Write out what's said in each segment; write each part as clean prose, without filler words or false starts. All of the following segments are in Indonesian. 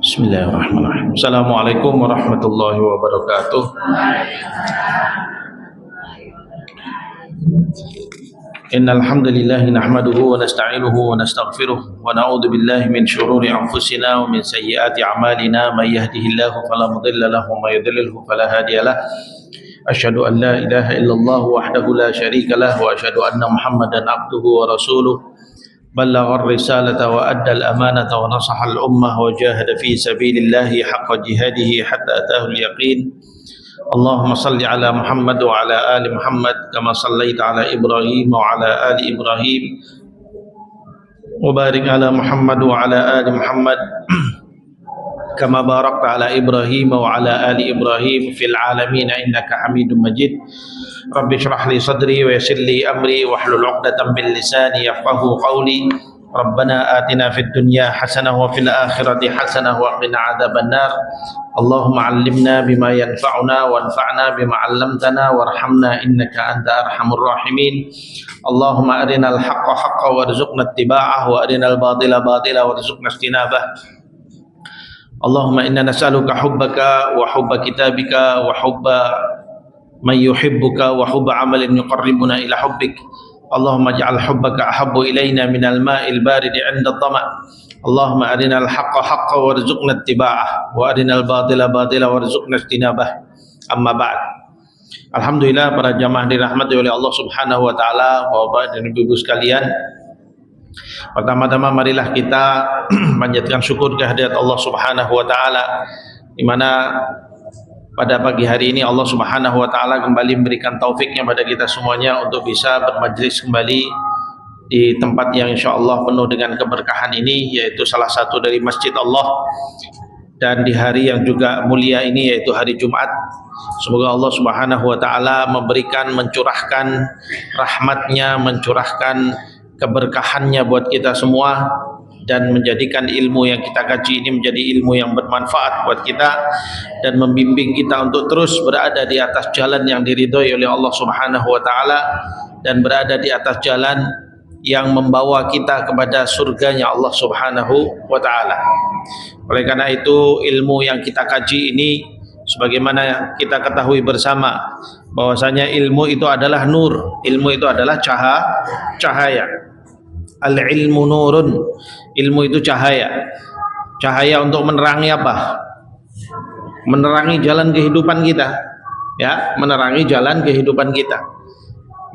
Bismillahirrahmanirrahim. Assalamualaikum warahmatullahi wabarakatuh. Innal hamdalillah nahmaduhu wa nasta'inuhu wa nastaghfiruh wa na'udzu billahi min shururi anfusina wa min sayyiati a'malina may yahdihillahu fala mudilla lahu wa may yudlilhu fala hadiyalah. Asyhadu an la ilaha illallah wahdahu la syarika lah wa asyhadu anna Muhammadan abduhu wa rasuluh. بلغ الرسالة وأدى الأمانة ونصح الأمة وجاهد في سبيل الله حق جهاده حتى أتاه اليقين اللهم صل على محمد وعلى آل محمد كما صليت على إبراهيم وعلى آل إبراهيم وبارك على محمد وعلى آل محمد كما باركت على إبراهيم وعلى آل إبراهيم في العالمين إنك حميد مجيد رب اشرح لي صدري ويسر لي أمري واحلل عقدة من لساني يفقهوا قولي ربنا آتنا في الدنيا حسنة وفي الآخرة حسنة وقنا عذاب النار اللهم علمنا بما ينفعنا وانفعنا بما علمتنا وارحمنا إنك أنت أرحم الراحمين اللهم أرنا الحق حقا وارزقنا اتباعه وأرنا الباطل باطلا وارزقنا اجتنابه اللهم إنا نسألك حبك وحب كتابك وحب من يحبك وحب عمل يقربنا إلى حبك اللهم اجعل حبك أحب إلينا من الماء البارد عند الظمأ اللهم أرنا الحق حقا وارزقنا اتباعه وأرنا الباطل باطلا وارزقنا اجتنابه أما بعد. Alhamdulillah, para jamaah dirahmati oleh Allah Subhanahu wa taala, Bapak dan Ibu sekalian. Pertama-tama marilah kita panjatkan syukur kehadirat Allah Subhanahu wa taala, di mana pada pagi hari ini Allah Subhanahu wa taala kembali memberikan taufiknya pada kita semuanya untuk bisa bermajlis kembali di tempat yang insyaallah penuh dengan keberkahan ini, yaitu salah satu dari masjid Allah, dan di hari yang juga mulia ini yaitu hari Jumat. Semoga Allah Subhanahu wa taala memberikan, mencurahkan rahmatnya, mencurahkan keberkahannya buat kita semua, dan menjadikan ilmu yang kita kaji ini menjadi ilmu yang bermanfaat buat kita, dan membimbing kita untuk terus berada di atas jalan yang diridhoi oleh Allah Subhanahu wa taala, dan berada di atas jalan yang membawa kita kepada surganya Allah Subhanahu wa taala. Oleh karena itu, ilmu yang kita kaji ini, sebagaimana kita ketahui bersama bahwasanya ilmu itu adalah nur, ilmu itu adalah cahaya. Al-ilmu nurun, ilmu itu cahaya. Cahaya untuk menerangi apa? Menerangi jalan kehidupan kita, ya, menerangi jalan kehidupan kita.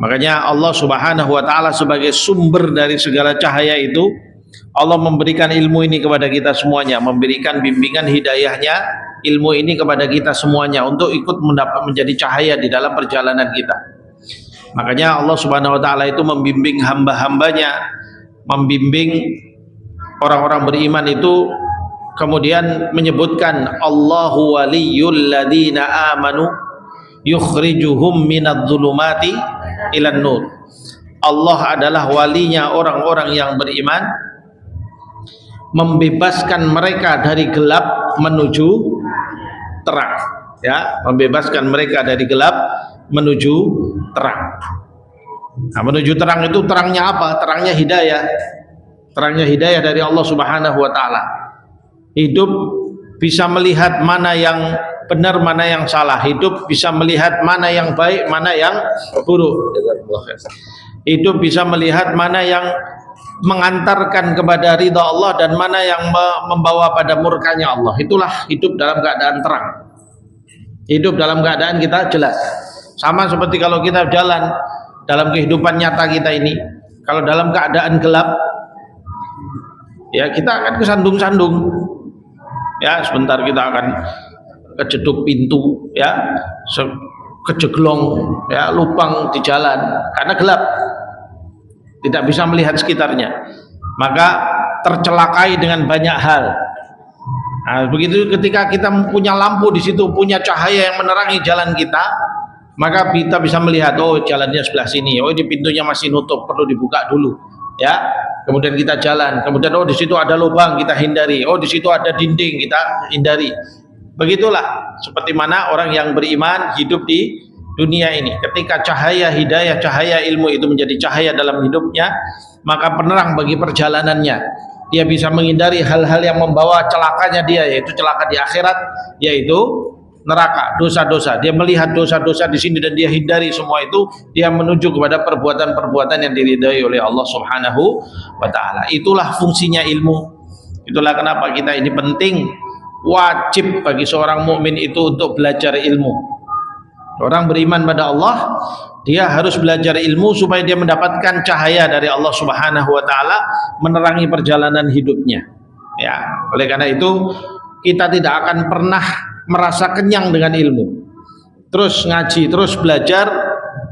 Makanya Allah Subhanahu wa taala sebagai sumber dari segala cahaya itu, Allah memberikan ilmu ini kepada kita semuanya, memberikan bimbingan hidayahnya, ilmu ini kepada kita semuanya untuk ikut menjadi cahaya di dalam perjalanan kita. Makanya Allah Subhanahu wa taala itu membimbing hamba-hambanya, membimbing orang-orang beriman itu, kemudian menyebutkan Allahu waliyul ladina amanu yukhrijuhum minadh-dhulumati ilan nur. Allah adalah walinya orang-orang yang beriman, membebaskan mereka dari gelap menuju terang, ya, membebaskan mereka dari gelap menuju terang. Nah, menuju terang itu terangnya apa? Terangnya hidayah. Terangnya hidayah dari Allah Subhanahu wa taala. Hidup bisa melihat mana yang benar, mana yang salah. Hidup bisa melihat mana yang baik, mana yang buruk. Hidup bisa melihat mana yang mengantarkan kepada ridha Allah dan mana yang membawa pada murkanya Allah. Itulah hidup dalam keadaan terang. Hidup dalam keadaan kita jelas. Sama seperti kalau kita jalan dalam kehidupan nyata kita ini, kalau dalam keadaan gelap, ya kita akan kesandung-sandung, ya, sebentar kita akan kejeduk pintu, ya, kejeglong, ya, lubang di jalan karena gelap, tidak bisa melihat sekitarnya, maka tercelakai dengan banyak hal. Nah, begitu ketika kita punya lampu di situ, punya cahaya yang menerangi jalan kita, maka kita bisa melihat, oh jalannya sebelah sini, oh di pintunya masih nutup, perlu dibuka dulu, ya. Kemudian kita jalan, kemudian oh di situ ada lubang, kita hindari, oh di situ ada dinding, kita hindari. Begitulah seperti mana orang yang beriman hidup di dunia ini. Ketika cahaya hidayah, cahaya ilmu itu menjadi cahaya dalam hidupnya, maka penerang bagi perjalanannya. dia bisa menghindari hal-hal yang membawa celakanya dia, yaitu celaka di akhirat, yaitu neraka, dosa-dosa. Dia melihat dosa-dosa di sini dan dia hindari semua itu, dia menuju kepada perbuatan-perbuatan yang diridhai oleh Allah Subhanahu wa taala. Itulah fungsinya ilmu. Itulah kenapa kita ini penting, wajib bagi seorang mukmin itu untuk belajar ilmu. Orang beriman pada Allah, dia harus belajar ilmu supaya dia mendapatkan cahaya dari Allah Subhanahu wa taala menerangi perjalanan hidupnya. Ya, oleh karena itu kita tidak akan pernah merasa kenyang dengan ilmu. Terus ngaji, terus belajar,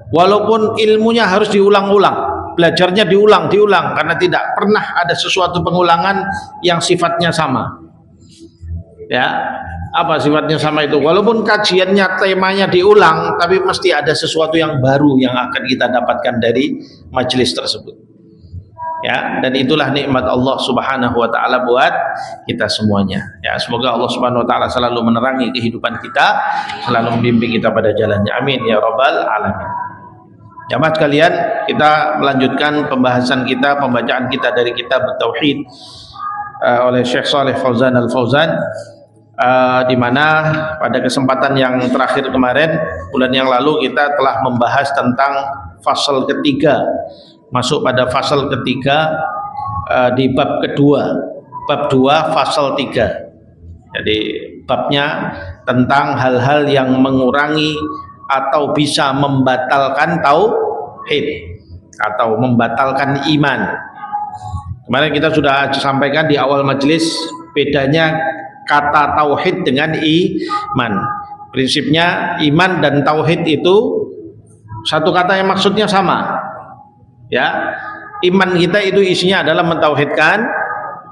walaupun ilmunya harus diulang-ulang. Belajarnya diulang karena tidak pernah ada sesuatu pengulangan yang sifatnya sama. Ya, apa sifatnya sama itu? Walaupun kajiannya, temanya diulang, tapi mesti ada sesuatu yang baru yang akan kita dapatkan dari majelis tersebut. Ya, dan itulah nikmat Allah Subhanahu wa taala buat kita semuanya. Ya, semoga Allah Subhanahu wa taala selalu menerangi kehidupan kita, selalu membimbing kita pada jalannya. Amin ya rabbal alamin. Jamaah sekalian, kita melanjutkan pembahasan kita, pembacaan kita dari kitab Tauhid oleh Syekh Shalih Fauzan Al-Fauzan, di mana pada kesempatan yang terakhir kemarin, bulan yang lalu, kita telah membahas tentang fasal ketiga, masuk pada fasal ketiga di bab kedua, bab 2 fasal 3. Jadi babnya tentang hal-hal yang mengurangi atau bisa membatalkan tauhid atau membatalkan iman. Kemarin kita sudah sampaikan di awal majelis bedanya kata tauhid dengan iman. Prinsipnya iman dan tauhid itu satu kata yang maksudnya sama. Ya, iman kita itu isinya adalah mentauhidkan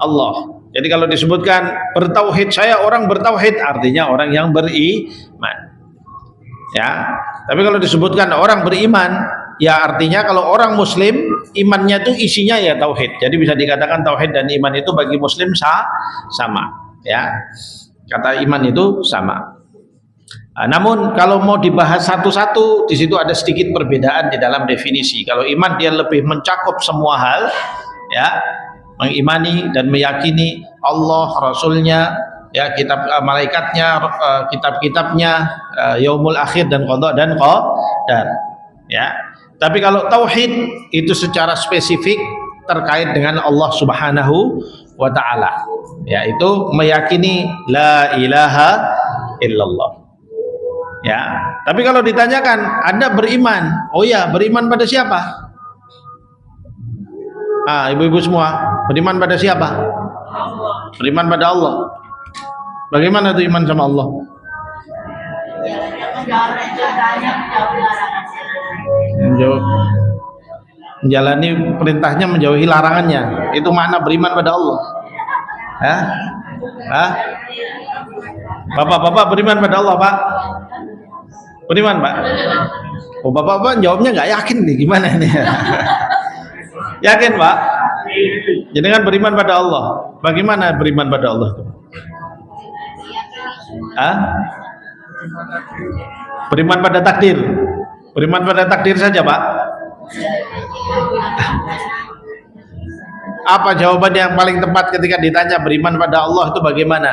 Allah. Jadi kalau disebutkan bertauhid, saya orang bertauhid, artinya orang yang beriman. Ya, tapi kalau disebutkan orang beriman, ya artinya kalau orang muslim, imannya itu isinya ya tauhid. Jadi bisa dikatakan tauhid dan iman itu bagi muslim sama. Ya, kata iman itu sama. Namun kalau mau dibahas satu-satu, di situ ada sedikit perbedaan di dalam definisi. Kalau iman dia lebih mencakup semua hal, ya, mengimani dan meyakini Allah, Rasulnya, ya, kitab malaikatnya, kitab-kitabnya, yaumul akhir dan qada dan qadar. Ya. Tapi kalau tauhid itu secara spesifik terkait dengan Allah Subhanahu wa taala. Yaitu meyakini la ilaha illallah. Ya. Tapi kalau ditanyakan, Anda beriman? Oh ya, beriman pada siapa? Ibu-ibu semua, beriman pada siapa? Beriman pada Allah. Bagaimana tuh iman sama Allah? Menjalani perintahnya, menjauhi larangannya. Itu makna beriman pada Allah. Bapak-bapak beriman pada Allah, Pak? Beriman, Pak? Oh, bapak-bapak jawabnya nggak yakin nih, gimana nih? Yakin, Pak? Jadi kan beriman pada Allah. Bagaimana beriman pada Allah? Beriman pada takdir. Beriman pada takdir saja, Pak. Apa jawaban yang paling tepat ketika ditanya beriman pada Allah itu bagaimana?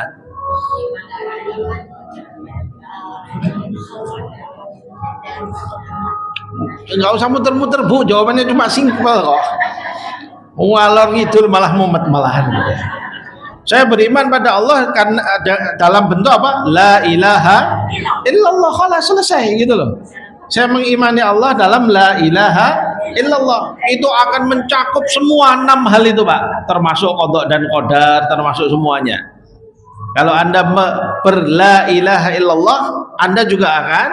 Enggak usah muter-muter, Bu, jawabannya cuma simpel kok. Ngalor ngidul malah mumet malahan gitu. Saya beriman pada Allah karena dalam bentuk apa? La ilaha illallah, khalas, selesai gitu loh. Saya mengimani Allah dalam la ilaha illallah. Itu akan mencakup semua 6 hal itu, Pak. Termasuk qada dan qadar, termasuk semuanya. Kalau Anda la ilaha illallah, Anda juga akan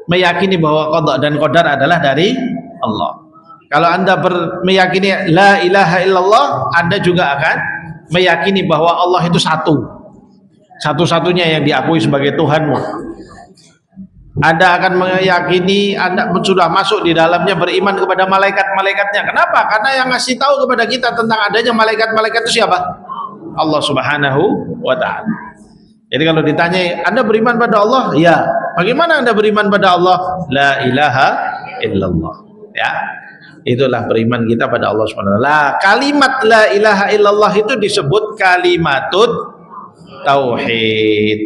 meyakini bahwa qada dan qadar adalah dari Allah. Kalau Anda meyakini la ilaha illallah, Anda juga akan meyakini bahwa Allah itu satu-satunya yang diakui sebagai Tuhanmu. Anda akan meyakini, Anda sudah masuk di dalamnya, beriman kepada malaikat-malaikatnya. Kenapa? Karena yang ngasih tahu kepada kita tentang adanya malaikat-malaikat itu siapa? Allah Subhanahu wa ta'ala. Jadi kalau ditanya, Anda beriman pada Allah? Ya. Bagaimana Anda beriman pada Allah? La ilaha illallah. Ya. itulah beriman kita pada Allah Subhanahu wa taala. Kalimat la ilaha illallah itu disebut kalimatut tauhid.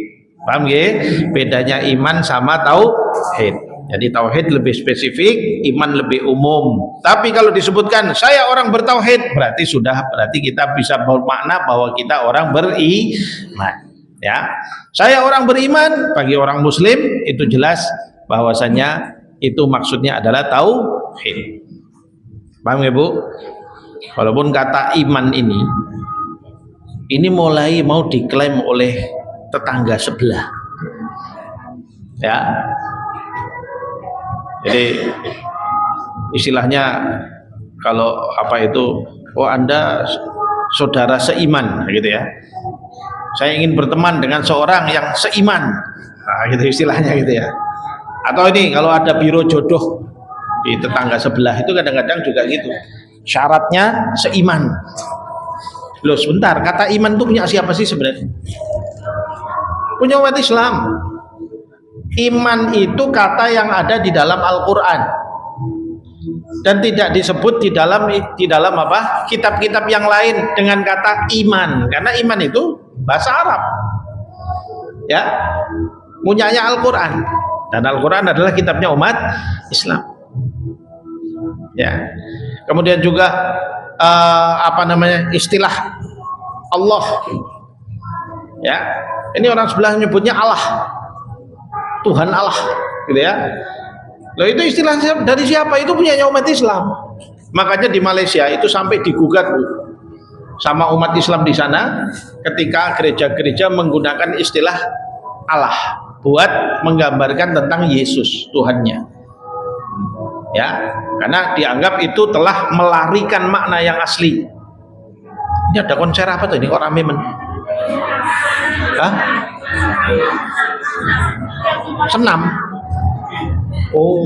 Paham ya? Bedanya iman sama tauhid. Jadi tauhid lebih spesifik, iman lebih umum. Tapi kalau disebutkan saya orang bertauhid, berarti kita bisa bermakna bahwa kita orang beriman. Ya, saya orang beriman bagi orang Muslim itu jelas bahwasanya itu maksudnya adalah tauhid. Paham ya Bu? Walaupun kata iman ini mulai mau diklaim oleh tetangga sebelah. Ya. Jadi istilahnya kalau Anda saudara seiman gitu ya. Saya ingin berteman dengan seorang yang seiman. Nah, gitu istilahnya gitu ya. Atau ini kalau ada biro jodoh di tetangga sebelah itu kadang-kadang juga gitu. Syaratnya seiman. Loh sebentar, kata iman itu punya siapa sih sebenarnya? Punya umat Islam. Iman itu kata yang ada di dalam Al-Quran dan tidak disebut di dalam apa kitab-kitab yang lain dengan kata iman, karena iman itu bahasa Arab ya, punyanya Al-Quran, dan Al-Quran adalah kitabnya umat Islam ya. Kemudian juga istilah Allah ya, ini orang sebelah nyebutnya Allah, Tuhan Allah gitu ya. Loh itu istilah dari siapa? Itu punyanya umat Islam. Makanya di Malaysia itu sampai digugat sama umat Islam di sana ketika gereja-gereja menggunakan istilah Allah buat menggambarkan tentang Yesus Tuhannya. Ya, karena dianggap itu telah melarikan makna yang asli. Ini ada konser apa tuh ini kok rame men? Hah? Senam. Oh,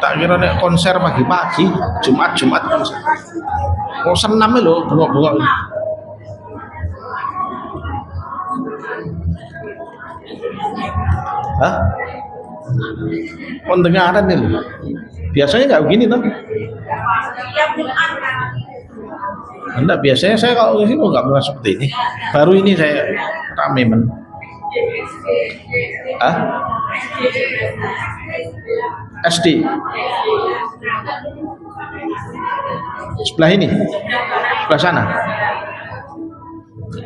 tak kira nek konser pagi-pagi, Jumat konser. Oh senam lho, bengok-bengok. Hah? Pendengaran nih lho. Biasanya nggak begini toh. Anda biasanya saya kalau di sini nggak pernah seperti ini. Baru ini saya rame men. Hah? SD. Sebelah ini, sebelah sana.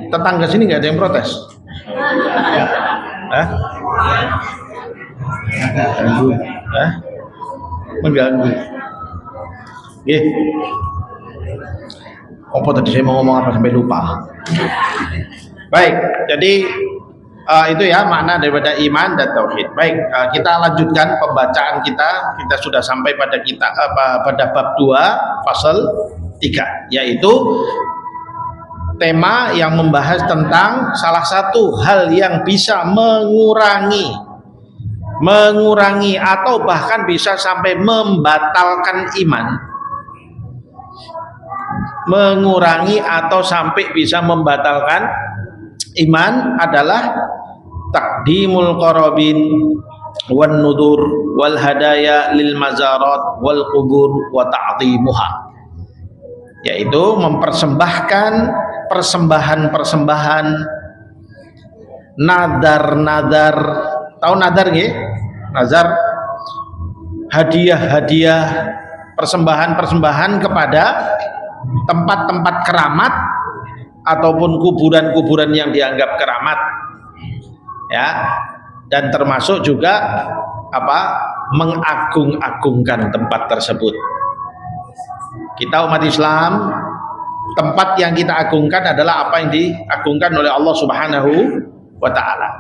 Tetangga sini nggak ada yang protes. Hah? Mengganggu. Hah? Mengganggu. Gih. Apa tadi saya mau ngomong apa sampai lupa. Baik, jadi itu ya makna daripada iman dan tauhid. Baik, kita lanjutkan pembacaan kita. Kita sudah sampai pada pada bab 2 fasal 3, yaitu tema yang membahas tentang salah satu hal yang bisa mengurangi atau bahkan bisa sampai membatalkan iman. Mengurangi atau sampai bisa membatalkan iman adalah taqdimul qarabin wan nudur wal hadaya lil mazarat wal qubur wa ta'dhimuha, yaitu mempersembahkan persembahan nadar, tahu nadar nggih? Nazar, hadiah persembahan kepada tempat-tempat keramat ataupun kuburan-kuburan yang dianggap keramat ya, dan termasuk juga mengagung-agungkan tempat tersebut. Kita umat Islam, tempat yang kita agungkan adalah apa yang diagungkan oleh Allah Subhanahu wa taala,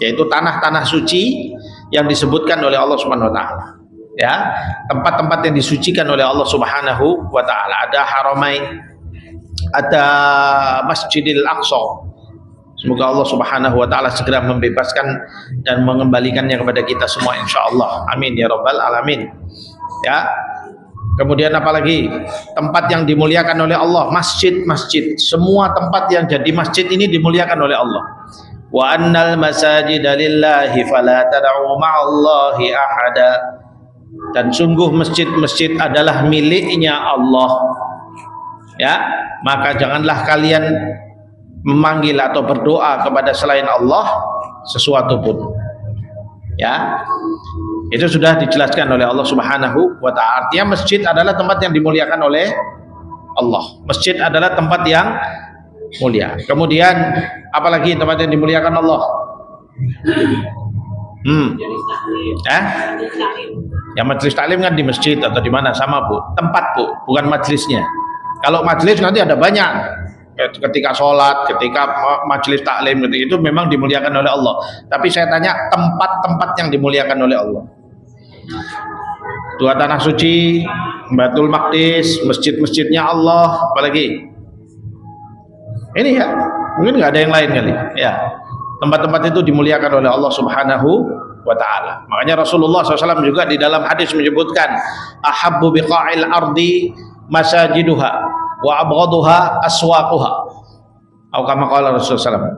yaitu tanah-tanah suci yang disebutkan oleh Allah Subhanahu wa taala. Ya, tempat-tempat yang disucikan oleh Allah Subhanahu wa taala. Ada Haramain, ada Masjidil Aqsa. Semoga Allah Subhanahu wa taala segera membebaskan dan mengembalikannya kepada kita semua insyaallah. Amin ya rabbal alamin. Ya. Kemudian apalagi tempat yang dimuliakan oleh Allah, masjid-masjid. Semua tempat yang jadi masjid ini dimuliakan oleh Allah. Wa annal masajida lillahi fala tad'u ma'allahi ahada. dan sungguh masjid-masjid adalah miliknya Allah. Ya, maka janganlah kalian memanggil atau berdoa kepada selain Allah sesuatu pun. Ya, itu sudah dijelaskan oleh Allah Subhanahu wa ta'ala. Artinya masjid adalah tempat yang dimuliakan oleh Allah. Masjid adalah tempat yang mulia. Kemudian apalagi tempat yang dimuliakan Allah? Ya, majelis taklim kan di masjid atau di mana, sama Bu, tempat Bu, bukan majelisnya. Kalau majelis nanti ada banyak, ketika sholat, ketika majelis taklim itu memang dimuliakan oleh Allah. Tapi saya tanya tempat-tempat yang dimuliakan oleh Allah. Dua tanah suci, Baitul Maqdis, masjid-masjidnya Allah, apalagi? Ini ya, mungkin nggak ada yang lain kali. Ya, tempat-tempat itu dimuliakan oleh Allah Subhanahu wa ta'ala. Makanya Rasulullah SAW juga di dalam hadis menyebutkan, ahabbu biqa'il ardi masajiduha wa abghaduha aswaquha. Atau kama qala Rasulullah SAW.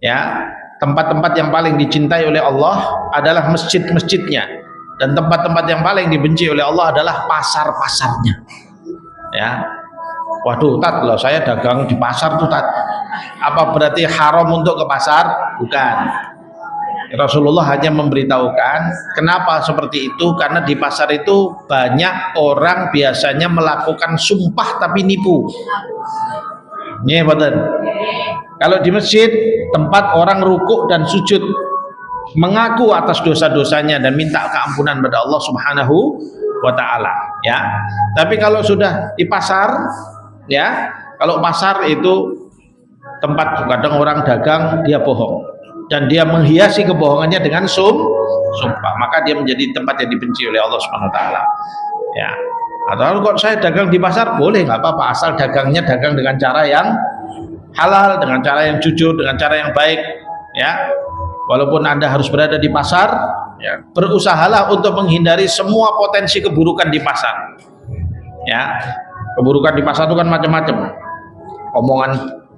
Ya, tempat-tempat yang paling dicintai oleh Allah adalah masjid-masjidnya, dan tempat-tempat yang paling dibenci oleh Allah adalah pasar-pasarnya. Ya. Waduh, Tat, loh saya dagang di pasar tuh, Tat. Apa berarti haram untuk ke pasar? Bukan. Rasulullah hanya memberitahukan kenapa seperti itu, karena di pasar itu banyak orang biasanya melakukan sumpah tapi nipu. Nih, betul. Kalau di masjid, tempat orang rukuk dan sujud, mengaku atas dosa-dosanya dan minta keampunan pada Allah Subhanahu wa ta'ala. Ya. Tapi kalau sudah di pasar, ya, kalau pasar itu tempat kadang orang dagang, dia bohong dan dia menghiasi kebohongannya dengan sumpah, maka dia menjadi tempat yang dibenci oleh Allah Subhanahu wa ta'ala. Ya. Atau kok saya dagang di pasar, boleh, nggak apa-apa, asal dagangnya dagang dengan cara yang halal, dengan cara yang jujur, dengan cara yang baik. Ya, walaupun Anda harus berada di pasar, ya, berusahalah untuk menghindari semua potensi keburukan di pasar. Ya, keburukan di pasar itu kan macam-macam, omongan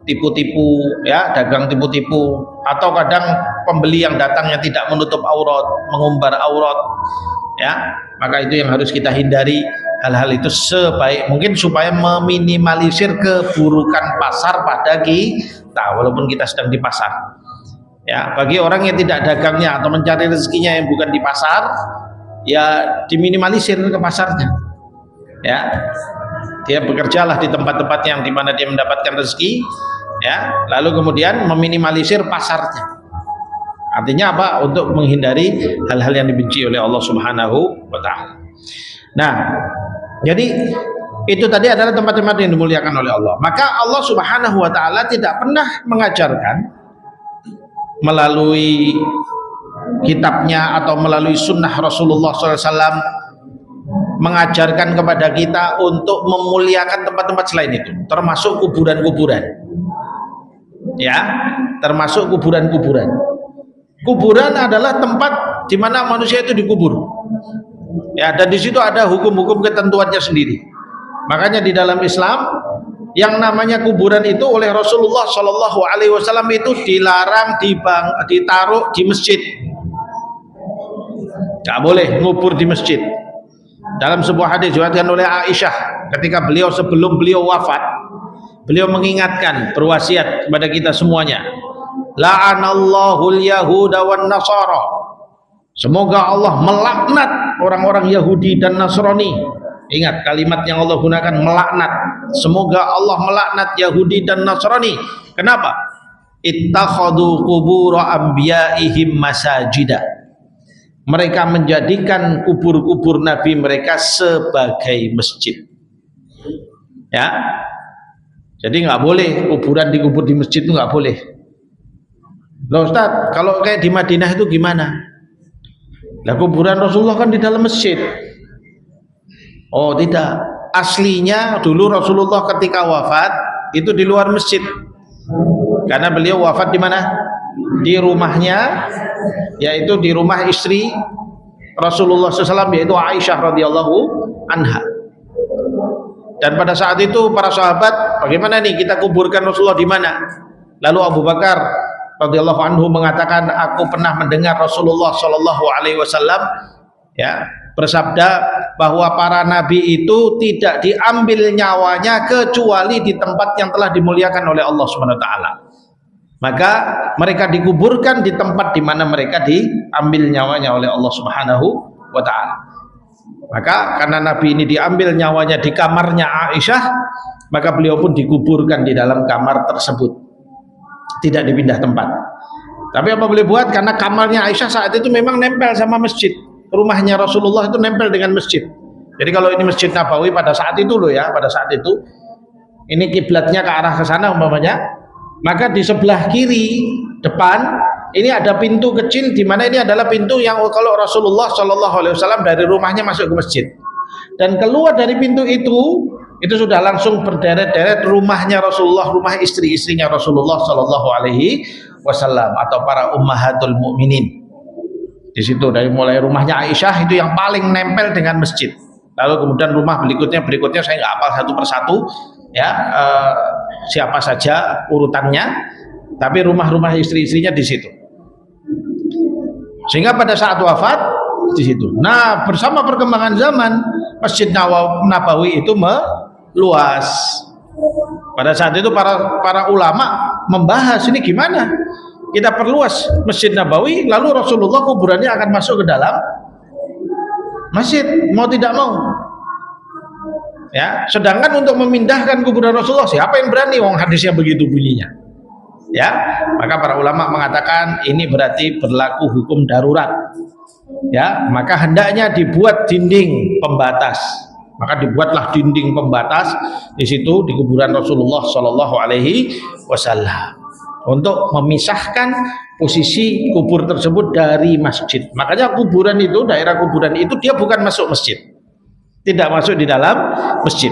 tipu-tipu, ya, dagang tipu-tipu, atau kadang pembeli yang datangnya tidak menutup aurat, mengumbar aurat. Ya, maka itu yang harus kita hindari, hal-hal itu sebaik mungkin supaya meminimalisir keburukan pasar pada kita walaupun kita sedang di pasar. Ya, bagi orang yang tidak dagangnya atau mencari rezekinya yang bukan di pasar, ya diminimalisir ke pasarnya. Ya, dia bekerjalah di tempat-tempat yang dimana dia mendapatkan rezeki, ya, lalu kemudian meminimalisir pasarnya. Artinya apa? Untuk menghindari hal-hal yang dibenci oleh Allah Subhanahu wa ta'ala. Nah, jadi itu tadi adalah tempat-tempat yang dimuliakan oleh Allah. Maka Allah Subhanahu wa ta'ala tidak pernah mengajarkan melalui kitabnya atau melalui sunnah Rasulullah SAW mengajarkan kepada kita untuk memuliakan tempat-tempat selain itu, termasuk kuburan-kuburan. Ya, termasuk kuburan-kuburan. Kuburan adalah tempat di mana manusia itu dikubur. Ya, dan di situ ada hukum-hukum ketentuannya sendiri. Makanya di dalam Islam yang namanya kuburan itu oleh Rasulullah Shallallahu Alaihi Wasallam itu dilarang ditaruh di masjid. Gak boleh ngubur di masjid. Dalam sebuah hadis diriwayatkan oleh Aisyah, ketika sebelum beliau wafat, beliau mengingatkan, berwasiat kepada kita semuanya, la'anallahul yahuda wan nasara, semoga Allah melaknat orang-orang Yahudi dan Nasrani. Ingat kalimat yang Allah gunakan, melaknat. Semoga Allah melaknat Yahudi dan Nasrani. Kenapa? Ittakhadhu qubur anbiya'ihim masajida. Mereka menjadikan kubur-kubur nabi mereka sebagai masjid. Ya, jadi nggak boleh kuburan dikubur di masjid, itu nggak boleh. Loh Ustaz, kalau kayak di Madinah itu gimana? Lah kuburan Rasulullah kan di dalam masjid. Oh tidak, aslinya dulu Rasulullah ketika wafat itu di luar masjid. Karena beliau wafat di mana? Di rumahnya, yaitu di rumah istri Rasulullah SAW, yaitu Aisyah radhiyallahu anha. Dan pada saat itu para sahabat, bagaimana nih kita kuburkan Rasulullah di mana? Lalu Abu Bakar radhiyallahu anhu mengatakan, aku pernah mendengar Rasulullah Shallallahu Alaihi Wasallam, ya, bersabda bahwa para nabi itu tidak diambil nyawanya kecuali di tempat yang telah dimuliakan oleh Allah Subhanahu wa taala. Maka mereka dikuburkan di tempat di mana mereka diambil nyawanya oleh Allah Subhanahu wa taala. Maka karena nabi ini diambil nyawanya di kamarnya Aisyah, maka beliau pun dikuburkan di dalam kamar tersebut. Tidak dipindah tempat. Tapi apa boleh buat, karena kamarnya Aisyah saat itu memang nempel sama masjid. Rumahnya Rasulullah itu nempel dengan masjid. Jadi kalau ini Masjid Nabawi pada saat itu loh ya, pada saat itu ini kiblatnya ke arah ke sana umpamanya, maka di sebelah kiri depan ini ada pintu kecil, di mana ini adalah pintu yang kalau Rasulullah Shallallahu Alaihi Wasallam dari rumahnya masuk ke masjid dan keluar dari pintu itu sudah langsung berderet-deret rumahnya Rasulullah, rumah istri-istrinya Rasulullah Shallallahu Alaihi Wasallam atau para ummahatul mukminin. Di situ dari mulai rumahnya Aisyah itu yang paling nempel dengan masjid. Lalu kemudian rumah berikutnya saya nggak hafal satu persatu ya, siapa saja urutannya, tapi rumah-rumah istri-istrinya di situ. Sehingga pada saat wafat di situ. Nah, bersama perkembangan zaman Masjid Nabawi itu meluas. Pada saat itu para ulama membahas ini gimana kita perluas Masjid Nabawi, lalu Rasulullah kuburannya akan masuk ke dalam masjid, mau tidak mau. Ya, sedangkan untuk memindahkan kuburan Rasulullah, siapa yang berani? Wong hadisnya begitu bunyinya. Ya, maka para ulama mengatakan ini berarti berlaku hukum darurat. Ya, maka hendaknya dibuat dinding pembatas. Maka dibuatlah dinding pembatas di situ di kuburan Rasulullah Shallallahu Alaihi Wasallam untuk memisahkan posisi kubur tersebut dari masjid. Makanya kuburan itu, daerah kuburan itu dia bukan masuk masjid, tidak masuk di dalam masjid.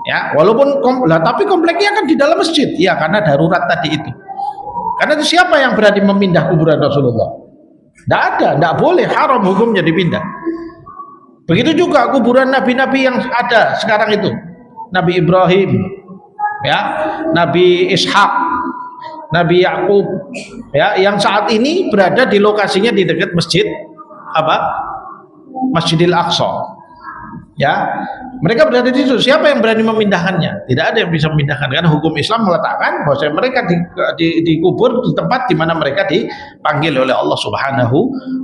Ya, walaupun tapi kompleknya kan di dalam masjid. Ya, karena darurat tadi itu. Karena itu siapa yang berani memindah kuburan Rasulullah? Tidak ada, tidak boleh, haram hukumnya dipindah. Begitu juga kuburan nabi-nabi yang ada sekarang itu, Nabi Ibrahim, ya, Nabi Ishak, Nabi Yakub, ya, yang saat ini berada di lokasinya di dekat masjid Masjidil Aqsa. Ya, mereka berada di situ. Siapa yang berani memindahkannya? Tidak ada yang bisa memindahkan karena hukum Islam meletakkan bahwa mereka dikubur di tempat di mana mereka dipanggil oleh Allah Subhanahu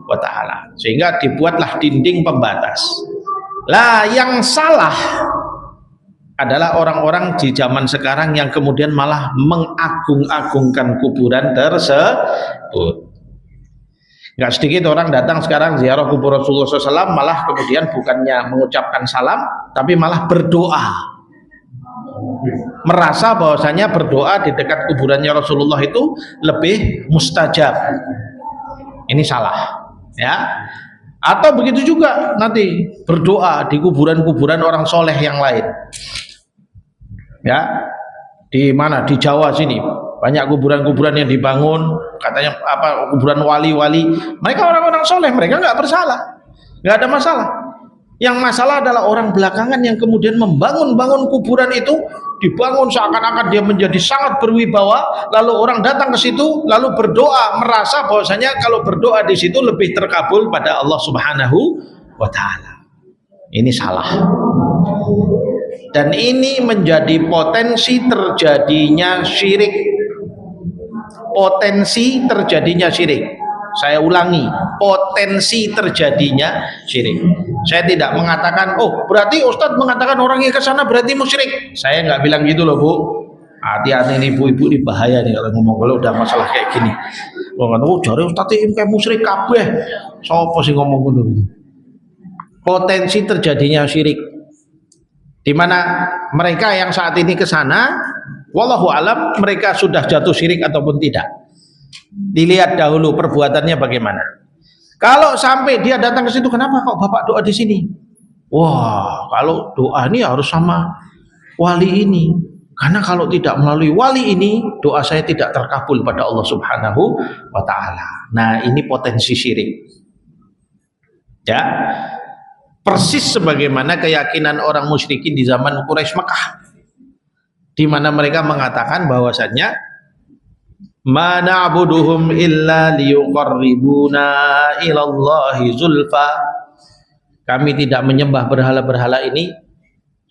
wa taala. Sehingga dibuatlah dinding pembatas. Lah, yang salah adalah orang-orang di zaman sekarang yang kemudian malah mengagung-agungkan kuburan tersebut. Nggak sedikit orang datang sekarang ziarah kubur Rasulullah SAW, malah kemudian bukannya mengucapkan salam, tapi malah berdoa, merasa bahwasanya berdoa di dekat kuburannya Rasulullah itu lebih mustajab. Ini salah, ya. Atau begitu juga nanti berdoa di kuburan-kuburan orang soleh yang lain. Ya, di mana? Di Jawa sini banyak kuburan-kuburan yang dibangun, katanya kuburan wali-wali. Mereka orang-orang soleh, mereka nggak bersalah, nggak ada masalah. Yang masalah adalah orang belakangan yang kemudian membangun kuburan itu, dibangun seakan-akan dia menjadi sangat berwibawa, lalu orang datang ke situ lalu berdoa, merasa bahwasanya kalau berdoa di situ lebih terkabul pada Allah Subhanahu wa taala. Ini salah. Dan ini menjadi potensi terjadinya syirik. Potensi terjadinya syirik. Saya ulangi, potensi terjadinya syirik. Saya tidak mengatakan, oh berarti Ustadz mengatakan orang yang ke sana berarti musyrik. Saya nggak bilang gitu loh, Bu. Hati-hati nih ibu-ibu, ini bahaya nih kalau ngomong kalau udah masalah kayak gini. Oh jare Ustadz ini kayak musyrik kabeh. Sopo sih ngomong gitu? Potensi terjadinya syirik. Di mana mereka yang saat ini ke sana, wallahu alam, mereka sudah jatuh syirik ataupun tidak. Dilihat dahulu perbuatannya bagaimana. Kalau sampai dia datang ke situ, kenapa kok Bapak doa di sini? Wah, kalau doa ini harus sama wali ini. Karena kalau tidak melalui wali ini, doa saya tidak terkabul pada Allah Subhanahu wa taala. Nah, ini potensi syirik. Ya. Persis sebagaimana keyakinan orang musyrikin di zaman Quraisy Mekah, di mana mereka mengatakan bahwasannya ma na'buduhum illa liyuqarribuna ilallahi zulfa. Kami tidak menyembah berhala-berhala ini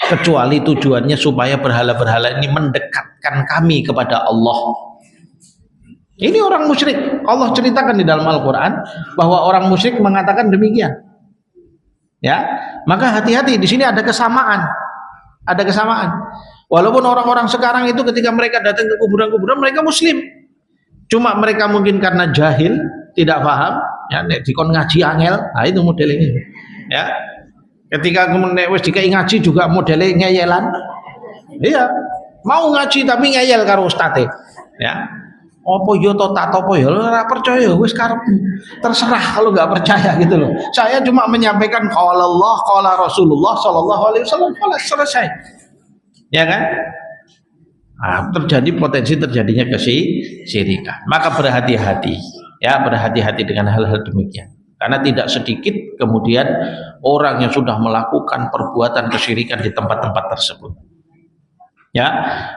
kecuali tujuannya supaya berhala-berhala ini mendekatkan kami kepada Allah. Ini orang musyrik. Allah ceritakan di dalam Al-Quran bahwa orang musyrik mengatakan demikian. Ya, maka hati-hati, di sini ada kesamaan. Ada kesamaan. Walaupun orang-orang sekarang itu ketika mereka datang ke kuburan-kuburan mereka muslim. Cuma mereka mungkin karena jahil, tidak paham, ya nek dikon ngaji angel, nah itu model ini. Ya. Ketika kemudian wis dikai ngaji juga modelnya ngeyelan. Iya, mau ngaji tapi ngeyel karo ustate. Ya. Apa yo to tak apa yo ora percaya wis karepmu. Terserah kalau nggak percaya gitu loh. Saya cuma menyampaikan qala Allah, qala Rasulullah sallallahu alaihi wasallam, selesai. Ya kan? Nah, terjadi potensi terjadinya kesyirikan. Maka berhati-hati, ya berhati-hati dengan hal-hal demikian. Karena tidak sedikit kemudian orang yang sudah melakukan perbuatan kesyirikan di tempat-tempat tersebut. Ya,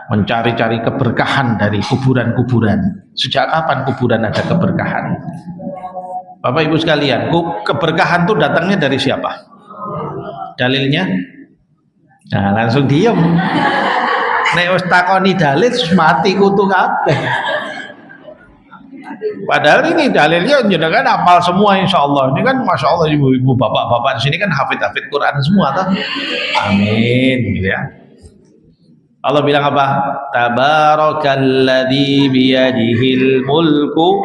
mencari-cari keberkahan dari kuburan-kuburan. Sejak kapan kuburan ada keberkahan? Bapak Ibu sekalian, keberkahan itu datangnya dari siapa? Dalilnya? Nah, langsung diem. Nek wis takoni dalil mati kutu kabeh. Padahal ini dalilnya jenengan hafal semua insyaallah. Ini kan masya Allah ibu-ibu bapak-bapak di sini kan hafid-hafid Quran semua toh. Amin gitu ya. Allah bilang apa? Tabarakalladzi biyadihil mulku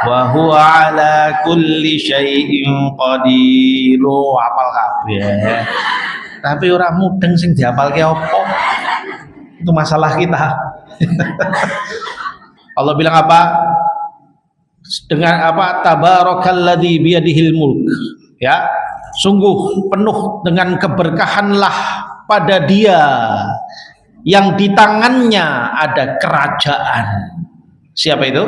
wa huwa ala kulli syai'in qadir. Hafal kabeh. Tapi orang mudeng sing dihafalke apa? Itu masalah kita. Allah bilang apa? Dengan apa? Tabarakalladzi biyadihil mulk. Ya, sungguh penuh dengan keberkahanlah pada Dia yang di tangannya ada kerajaan. Siapa itu?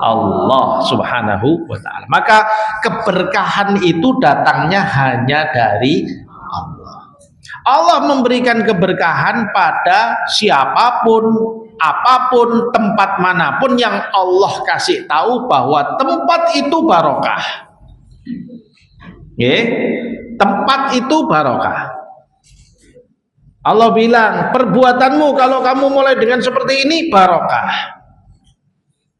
Allah Subhanahu wa ta'ala. Maka keberkahan itu datangnya hanya dari Allah. Allah memberikan keberkahan pada siapapun, apapun, tempat manapun yang Allah kasih tahu bahwa tempat itu barokah. Tempat itu barokah. Allah bilang, perbuatanmu kalau kamu mulai dengan seperti ini barokah.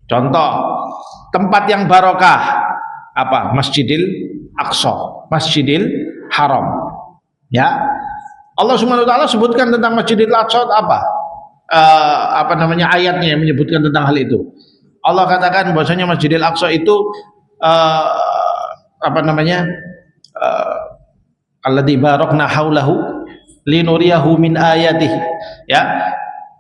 Contoh, tempat yang barokah apa? Masjidil Aqsa, Masjidil Haram. Ya, Allah Subhanahu wa taala sebutkan tentang Masjidil Aqsa apa? Apa namanya ayatnya yang menyebutkan tentang hal itu. Allah katakan bahwasanya Masjidil Aqsa itu apa namanya? Alladzi barakna haulahu linuriyahu min ayatihi. Ya,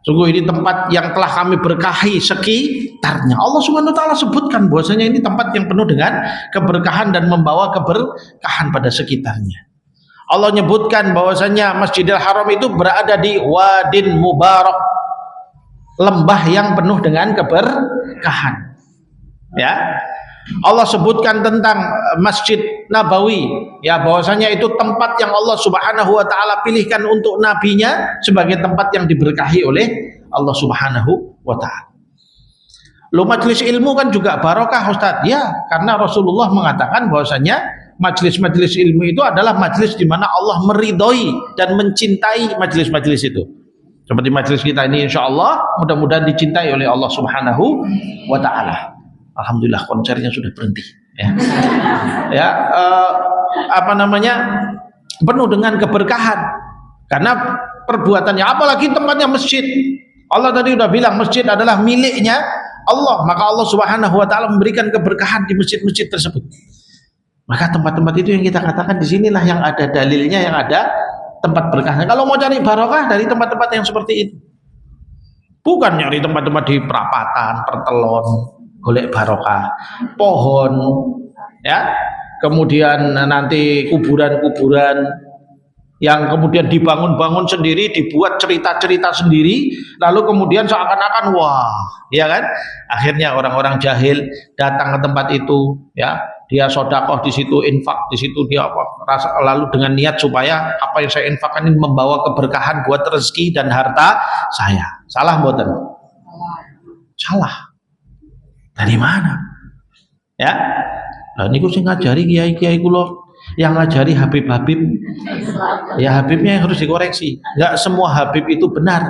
sungguh ini tempat yang telah kami berkahi sekitarnya. Allah Subhanahu wa taala sebutkan bahwasanya ini tempat yang penuh dengan keberkahan dan membawa keberkahan pada sekitarnya. Allah menyebutkan bahwasanya Masjidil Haram itu berada di Wadin Mubarak, lembah yang penuh dengan keberkahan. Ya. Allah sebutkan tentang Masjid Nabawi, ya bahwasanya itu tempat yang Allah Subhanahu wa taala pilihkan untuk nabinya sebagai tempat yang diberkahi oleh Allah Subhanahu wa taala. Lo majelis ilmu kan juga barokah Ustaz. Ya, karena Rasulullah mengatakan bahwasanya majelis-majelis ilmu itu adalah majelis di mana Allah meridhoi dan mencintai majelis-majelis itu. Seperti majelis kita ini insyaallah mudah-mudahan dicintai oleh Allah Subhanahu wa taala. Alhamdulillah konsernya sudah berhenti ya. Ya, apa namanya? Penuh dengan keberkahan. Karena perbuatannya apalagi tempatnya masjid. Allah tadi sudah bilang masjid adalah miliknya Allah, maka Allah Subhanahu wa taala memberikan keberkahan di masjid-masjid tersebut. Maka tempat-tempat itu yang kita katakan di sinilah yang ada dalilnya, yang ada tempat berkahnya. Kalau mau cari barokah dari tempat-tempat yang seperti itu. Bukan nyari tempat-tempat di perapatan, pertelon, golek barokah, pohon, ya, kemudian nanti kuburan-kuburan yang kemudian dibangun-bangun sendiri, dibuat cerita-cerita sendiri, lalu kemudian seakan-akan wah, ya kan? Akhirnya orang-orang jahil datang ke tempat itu, ya, dia sodakoh di situ, infak di situ, dia apa? Lalu dengan niat supaya apa yang saya infakkan ini membawa keberkahan buat rezeki dan harta saya. Salah mboten? Salah. Dari mana? Ya, nah niku sing ngajari kiai-kiai kula Yang ngajari Habib-Habib, ya Habibnya yang harus dikoreksi. Enggak semua Habib itu benar.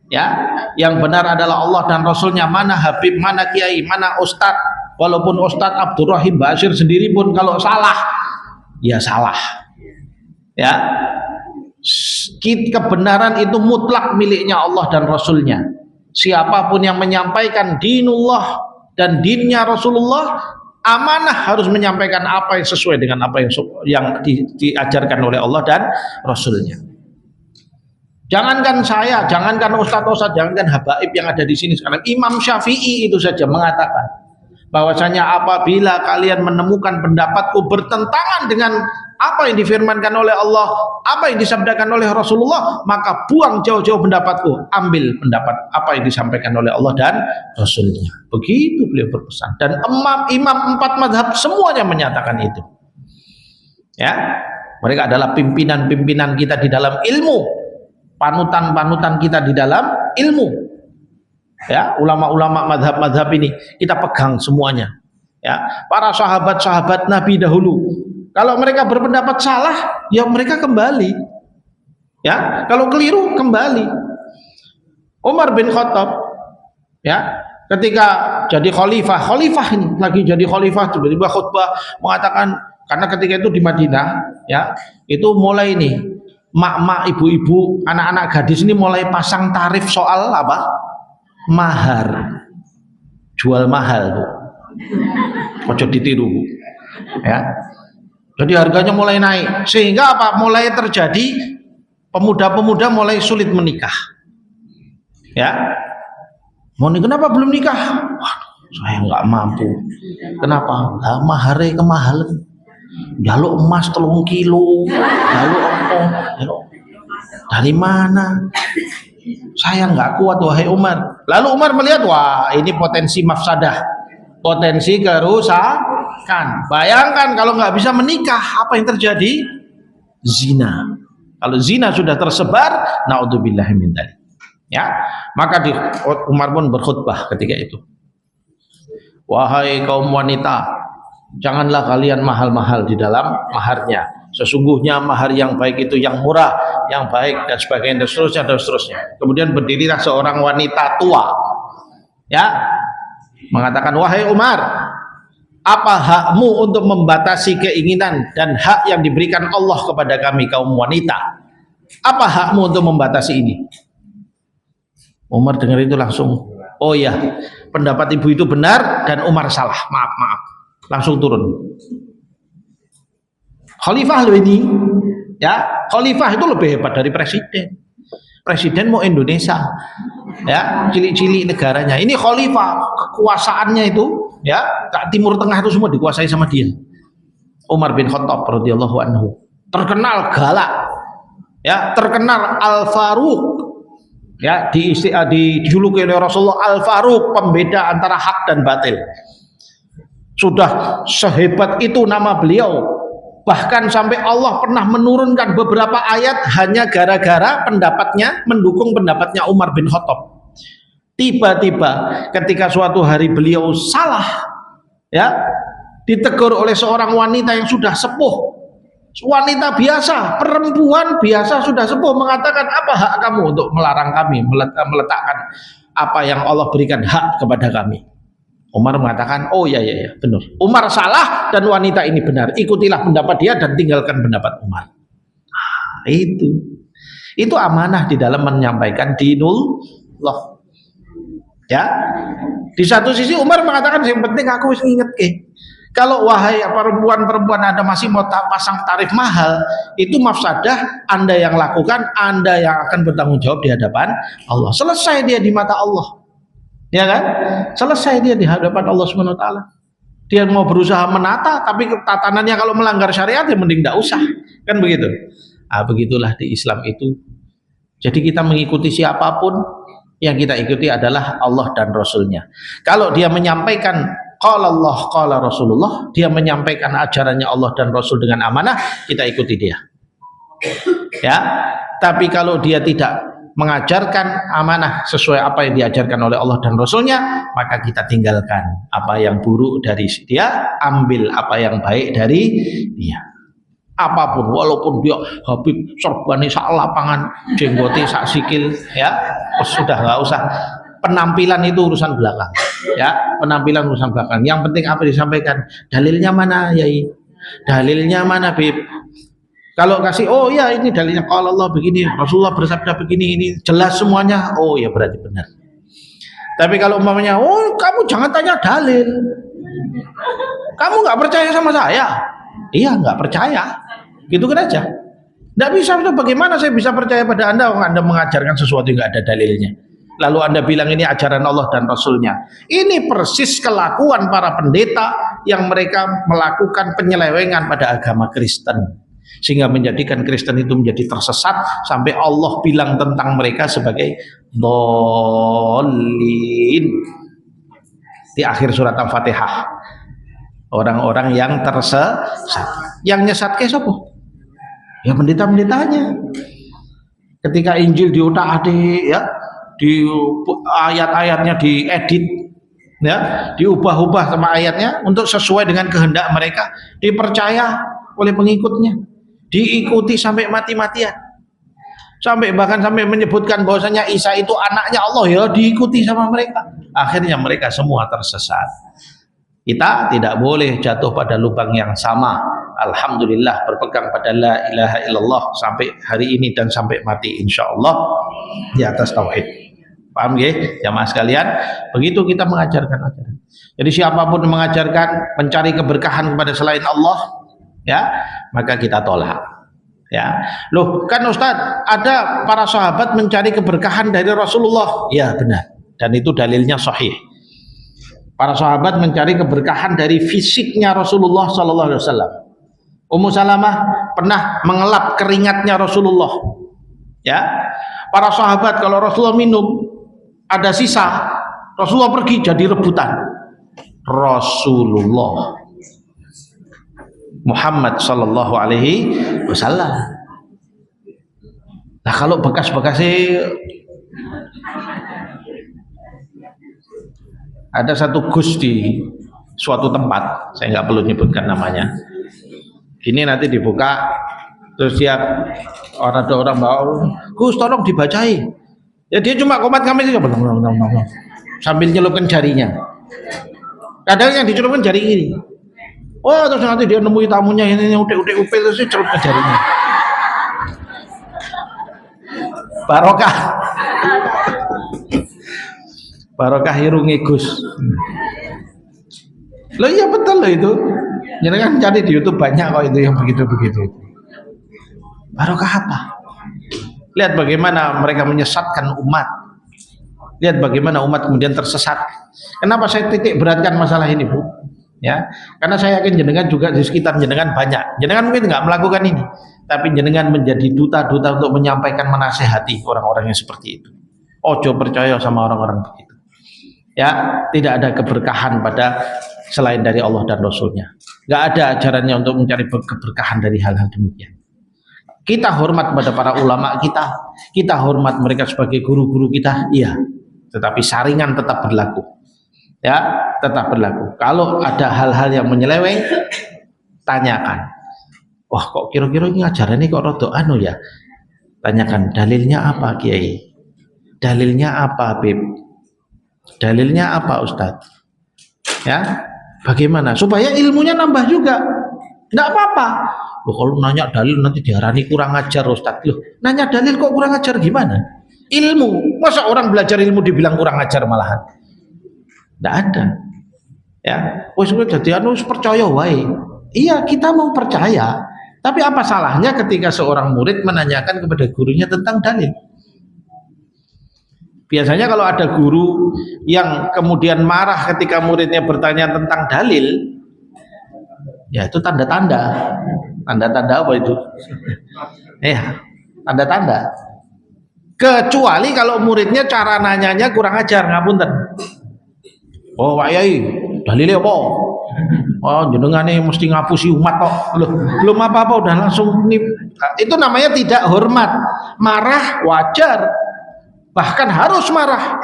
Ya, yang benar adalah Allah dan Rasulnya. Mana Habib, mana Kiai, mana Ustadz. Walaupun Ustadz Abdurrahim Bashir sendiri pun kalau salah, ya salah. Ya, kebenaran itu mutlak miliknya Allah dan Rasulnya. Siapapun yang menyampaikan dinullah dan dinnya Rasulullah, amanah harus menyampaikan apa yang sesuai dengan apa yang diajarkan oleh Allah dan Rasulnya. Jangankan saya, jangankan ustadz-ustadz, jangankan habaib yang ada di sini sekarang, Imam Syafi'i itu saja mengatakan bahwasanya apabila kalian menemukan pendapatku bertentangan dengan apa yang difirmankan oleh Allah, apa yang disabdakan oleh Rasulullah, maka buang jauh-jauh pendapatku, ambil pendapat apa yang disampaikan oleh Allah dan Rasulnya. Begitu beliau berpesan. Dan imam 4 mazhab semuanya menyatakan itu. Ya, mereka adalah pimpinan-pimpinan kita di dalam ilmu, panutan-panutan kita di dalam ilmu. Ya, ulama-ulama madhab-madhab ini kita pegang semuanya. Ya, para sahabat-sahabat Nabi dahulu, kalau mereka berpendapat salah, ya mereka kembali. Ya, kalau keliru kembali. Umar bin Khattab, ya, ketika jadi khalifah ini lagi jadi khalifah, tiba-tiba khutbah mengatakan, karena ketika itu di Madinah, ya, itu mulai nih mak-mak, ibu-ibu, anak-anak gadis ini mulai pasang tarif soal apa? Mahar, jual mahal, Bu. Ojo ditiru, Bu. Ya. Jadi harganya mulai naik, sehingga apa? Mulai terjadi pemuda-pemuda mulai sulit menikah. Ya. Mau nih, kenapa belum nikah? Wah, saya nggak mampu. Kenapa? Lah maharnya kemahalan. Jaluk emas 3 kilo, jaluk apa? Dari mana? Saya nggak kuat, wahai Umar. Lalu Umar melihat, wah ini potensi mafsadah, potensi kerusakan. Bayangkan kalau nggak bisa menikah, apa yang terjadi? Zina. Kalau zina sudah tersebar, naudzubillahi min dzalik. Ya, maka Umar pun berkhutbah ketika itu. Wahai kaum wanita, janganlah kalian mahal-mahal di dalam maharnya. Sesungguhnya mahar yang baik itu yang murah, yang baik, dan sebagainya, dan seterusnya. Kemudian berdirilah seorang wanita tua, ya, mengatakan, wahai Umar, apa hakmu untuk membatasi keinginan dan hak yang diberikan Allah kepada kami kaum wanita? Apa hakmu untuk membatasi ini? Umar dengar itu langsung, oh ya, pendapat ibu itu benar dan Umar salah, maaf, langsung turun. Khalifah loh ini, ya, khalifah itu lebih hebat dari presiden. Presiden mau Indonesia, ya, cilik-cilik negaranya. Ini khalifah, kekuasaannya itu, ya, Timur Tengah itu semua dikuasai sama dia. Umar bin Khattab radhiyallahu anhu, terkenal galak, ya, terkenal Al-Faruq, ya, dijuluki oleh Rasulullah Al-Faruq, pembeda antara hak dan batil. Sudah sehebat itu nama beliau. Bahkan sampai Allah pernah menurunkan beberapa ayat hanya gara-gara mendukung pendapatnya Umar bin Khattab. Tiba-tiba ketika suatu hari beliau salah, ya, ditegur oleh seorang wanita yang sudah sepuh, wanita biasa, perempuan biasa sudah sepuh, mengatakan, apa hak kamu untuk melarang kami meletakkan apa yang Allah berikan hak kepada kami? Umar mengatakan, oh ya benar, Umar salah dan wanita ini benar, ikutilah pendapat dia dan tinggalkan pendapat Umar. Itu amanah di dalam menyampaikan dinullah. Ya, di satu sisi Umar mengatakan, yang penting aku ingat kalau wahai perempuan-perempuan Anda masih mau pasang tarif mahal, itu mafsadah Anda yang lakukan, Anda yang akan bertanggung jawab di hadapan Allah. Selesai dia di mata Allah. Ya kan? Selesai dia di hadapan Allah Subhanahu wa taala. Dia mau berusaha menata, tapi tatanannya kalau melanggar syariat ya mending enggak usah. Kan begitu. Begitulah di Islam itu. Jadi kita mengikuti siapapun, yang kita ikuti adalah Allah dan Rasulnya. Kalau dia menyampaikan qala Allah, qala Rasulullah, dia menyampaikan ajarannya Allah dan Rasul dengan amanah, kita ikuti dia. Ya. Tapi kalau dia tidak mengajarkan amanah sesuai apa yang diajarkan oleh Allah dan Rasulnya, maka kita tinggalkan apa yang buruk dari dia, ambil apa yang baik dari dia. apapun, walaupun dia Habib sorbane sak lapangan, jenggote sak sikil, ya sudah nggak usah. Penampilan itu urusan belakang, ya penampilan urusan belakang. Yang penting apa disampaikan, dalilnya mana, Yai? Dalilnya mana, Bib? Kalau kasih, oh ya ini dalilnya, kalau Allah begini, Rasulullah bersabda begini, ini jelas semuanya, oh ya berarti benar. Tapi kalau umpamanya, oh kamu jangan tanya dalil, kamu nggak percaya sama saya, iya nggak percaya. Gitu kan aja. Nggak bisa, itu bagaimana saya bisa percaya pada Anda kalau Anda mengajarkan sesuatu yang nggak ada dalilnya. Lalu Anda bilang ini ajaran Allah dan Rasulnya. Ini persis kelakuan para pendeta yang mereka melakukan penyelewengan pada agama Kristen. Sehingga menjadikan Kristen itu menjadi tersesat sampai Allah bilang tentang mereka sebagai dhalin di akhir surat Al-Fatihah. Orang-orang yang tersesat. Yang nyesat ke siapa? Ya pendeta-pendetanya. Ketika Injil diutak-atik, ya, di ayat-ayatnya diedit, ya, diubah-ubah sama ayatnya untuk sesuai dengan kehendak mereka, dipercaya oleh pengikutnya, diikuti sampai mati-matian, bahkan sampai menyebutkan bahwasanya Isa itu anaknya Allah, ya diikuti sama mereka. Akhirnya mereka semua tersesat. Kita tidak boleh jatuh pada lubang yang sama. Alhamdulillah berpegang pada la ilaha illallah sampai hari ini dan sampai mati insyaallah di atas tauhid. Paham ya jamaah sekalian? Begitu kita mengajarkan ajaran. Jadi siapapun yang mengajarkan mencari keberkahan kepada selain Allah, ya, maka kita tolak. Ya. Loh, kan Ustadz, ada para sahabat mencari keberkahan dari Rasulullah. Ya, benar. Dan itu dalilnya sahih. Para sahabat mencari keberkahan dari fisiknya Rasulullah sallallahu alaihi wasallam. Ummu Salamah pernah mengelap keringatnya Rasulullah. Ya, para sahabat kalau Rasulullah minum ada sisa, Rasulullah pergi jadi rebutan. Rasulullah Muhammad sallallahu alaihi wasallam. Nah kalau bekas-bekasnya, ada satu gus di suatu tempat, saya nggak perlu nyebutkan namanya. Ini nanti dibuka, terus dia ada orang bawa, Gus tolong dibacai. Ya dia cuma komat kami saja, sambil nyelupkan jarinya. Kadang yang dicelupkan jari ini. Oh terus nanti dia nemui tamunya ini utek-utek upil terus dia celupkan jarinya. Barokah. Barokah irungi Gus. Loh iya betul loh itu. Jangan cari di YouTube banyak kok itu yang begitu-begitu. Barokah apa? Lihat bagaimana mereka menyesatkan umat. Lihat bagaimana umat kemudian tersesat. Kenapa saya titik beratkan masalah ini, Bu? Ya, karena saya yakin jenengan juga di sekitar jenengan banyak. Jenengan mungkin nggak melakukan ini, tapi jenengan menjadi duta-duta untuk menyampaikan, menasehati orang-orang yang seperti itu. Ojo percaya sama orang-orang begitu. Ya, tidak ada keberkahan pada selain dari Allah dan Rasulnya. Nggak ada ajarannya untuk mencari keberkahan dari hal-hal demikian. Kita hormat pada para ulama kita hormat mereka sebagai guru-guru kita, iya. Tetapi saringan tetap berlaku, ya, tetap berlaku. Kalau ada hal-hal yang menyeleweng, tanyakan. Wah, kok kira-kira ini ajarannya kok rada anu ya? Tanyakan dalilnya apa, Kiai? Dalilnya apa, Bib? Dalilnya apa, Ustadz? Ya, bagaimana? Supaya ilmunya nambah juga. Enggak apa-apa. Loh, kalau nanya dalil nanti diarani kurang ajar, Ustadz. Loh, nanya dalil kok kurang ajar gimana? Ilmu. Masa orang belajar ilmu dibilang kurang ajar malahan? Enggak ada. Ya, wis jadi anu percaya wae. Iya, kita mau percaya. Tapi apa salahnya ketika seorang murid menanyakan kepada gurunya tentang dalil? Biasanya kalau ada guru yang kemudian marah ketika muridnya bertanya tentang dalil, ya itu tanda-tanda. Tanda-tanda apa itu? Ya, tanda-tanda. Kecuali kalau muridnya cara nanyanya kurang ajar, ngapunten. Oh, Pak Yai, dalilnya apa? Oh, jenengan nih mesti ngapusi umat kok. Loh, belum apa-apa udah langsung nih. Itu namanya tidak hormat. Marah wajar. Bahkan harus marah.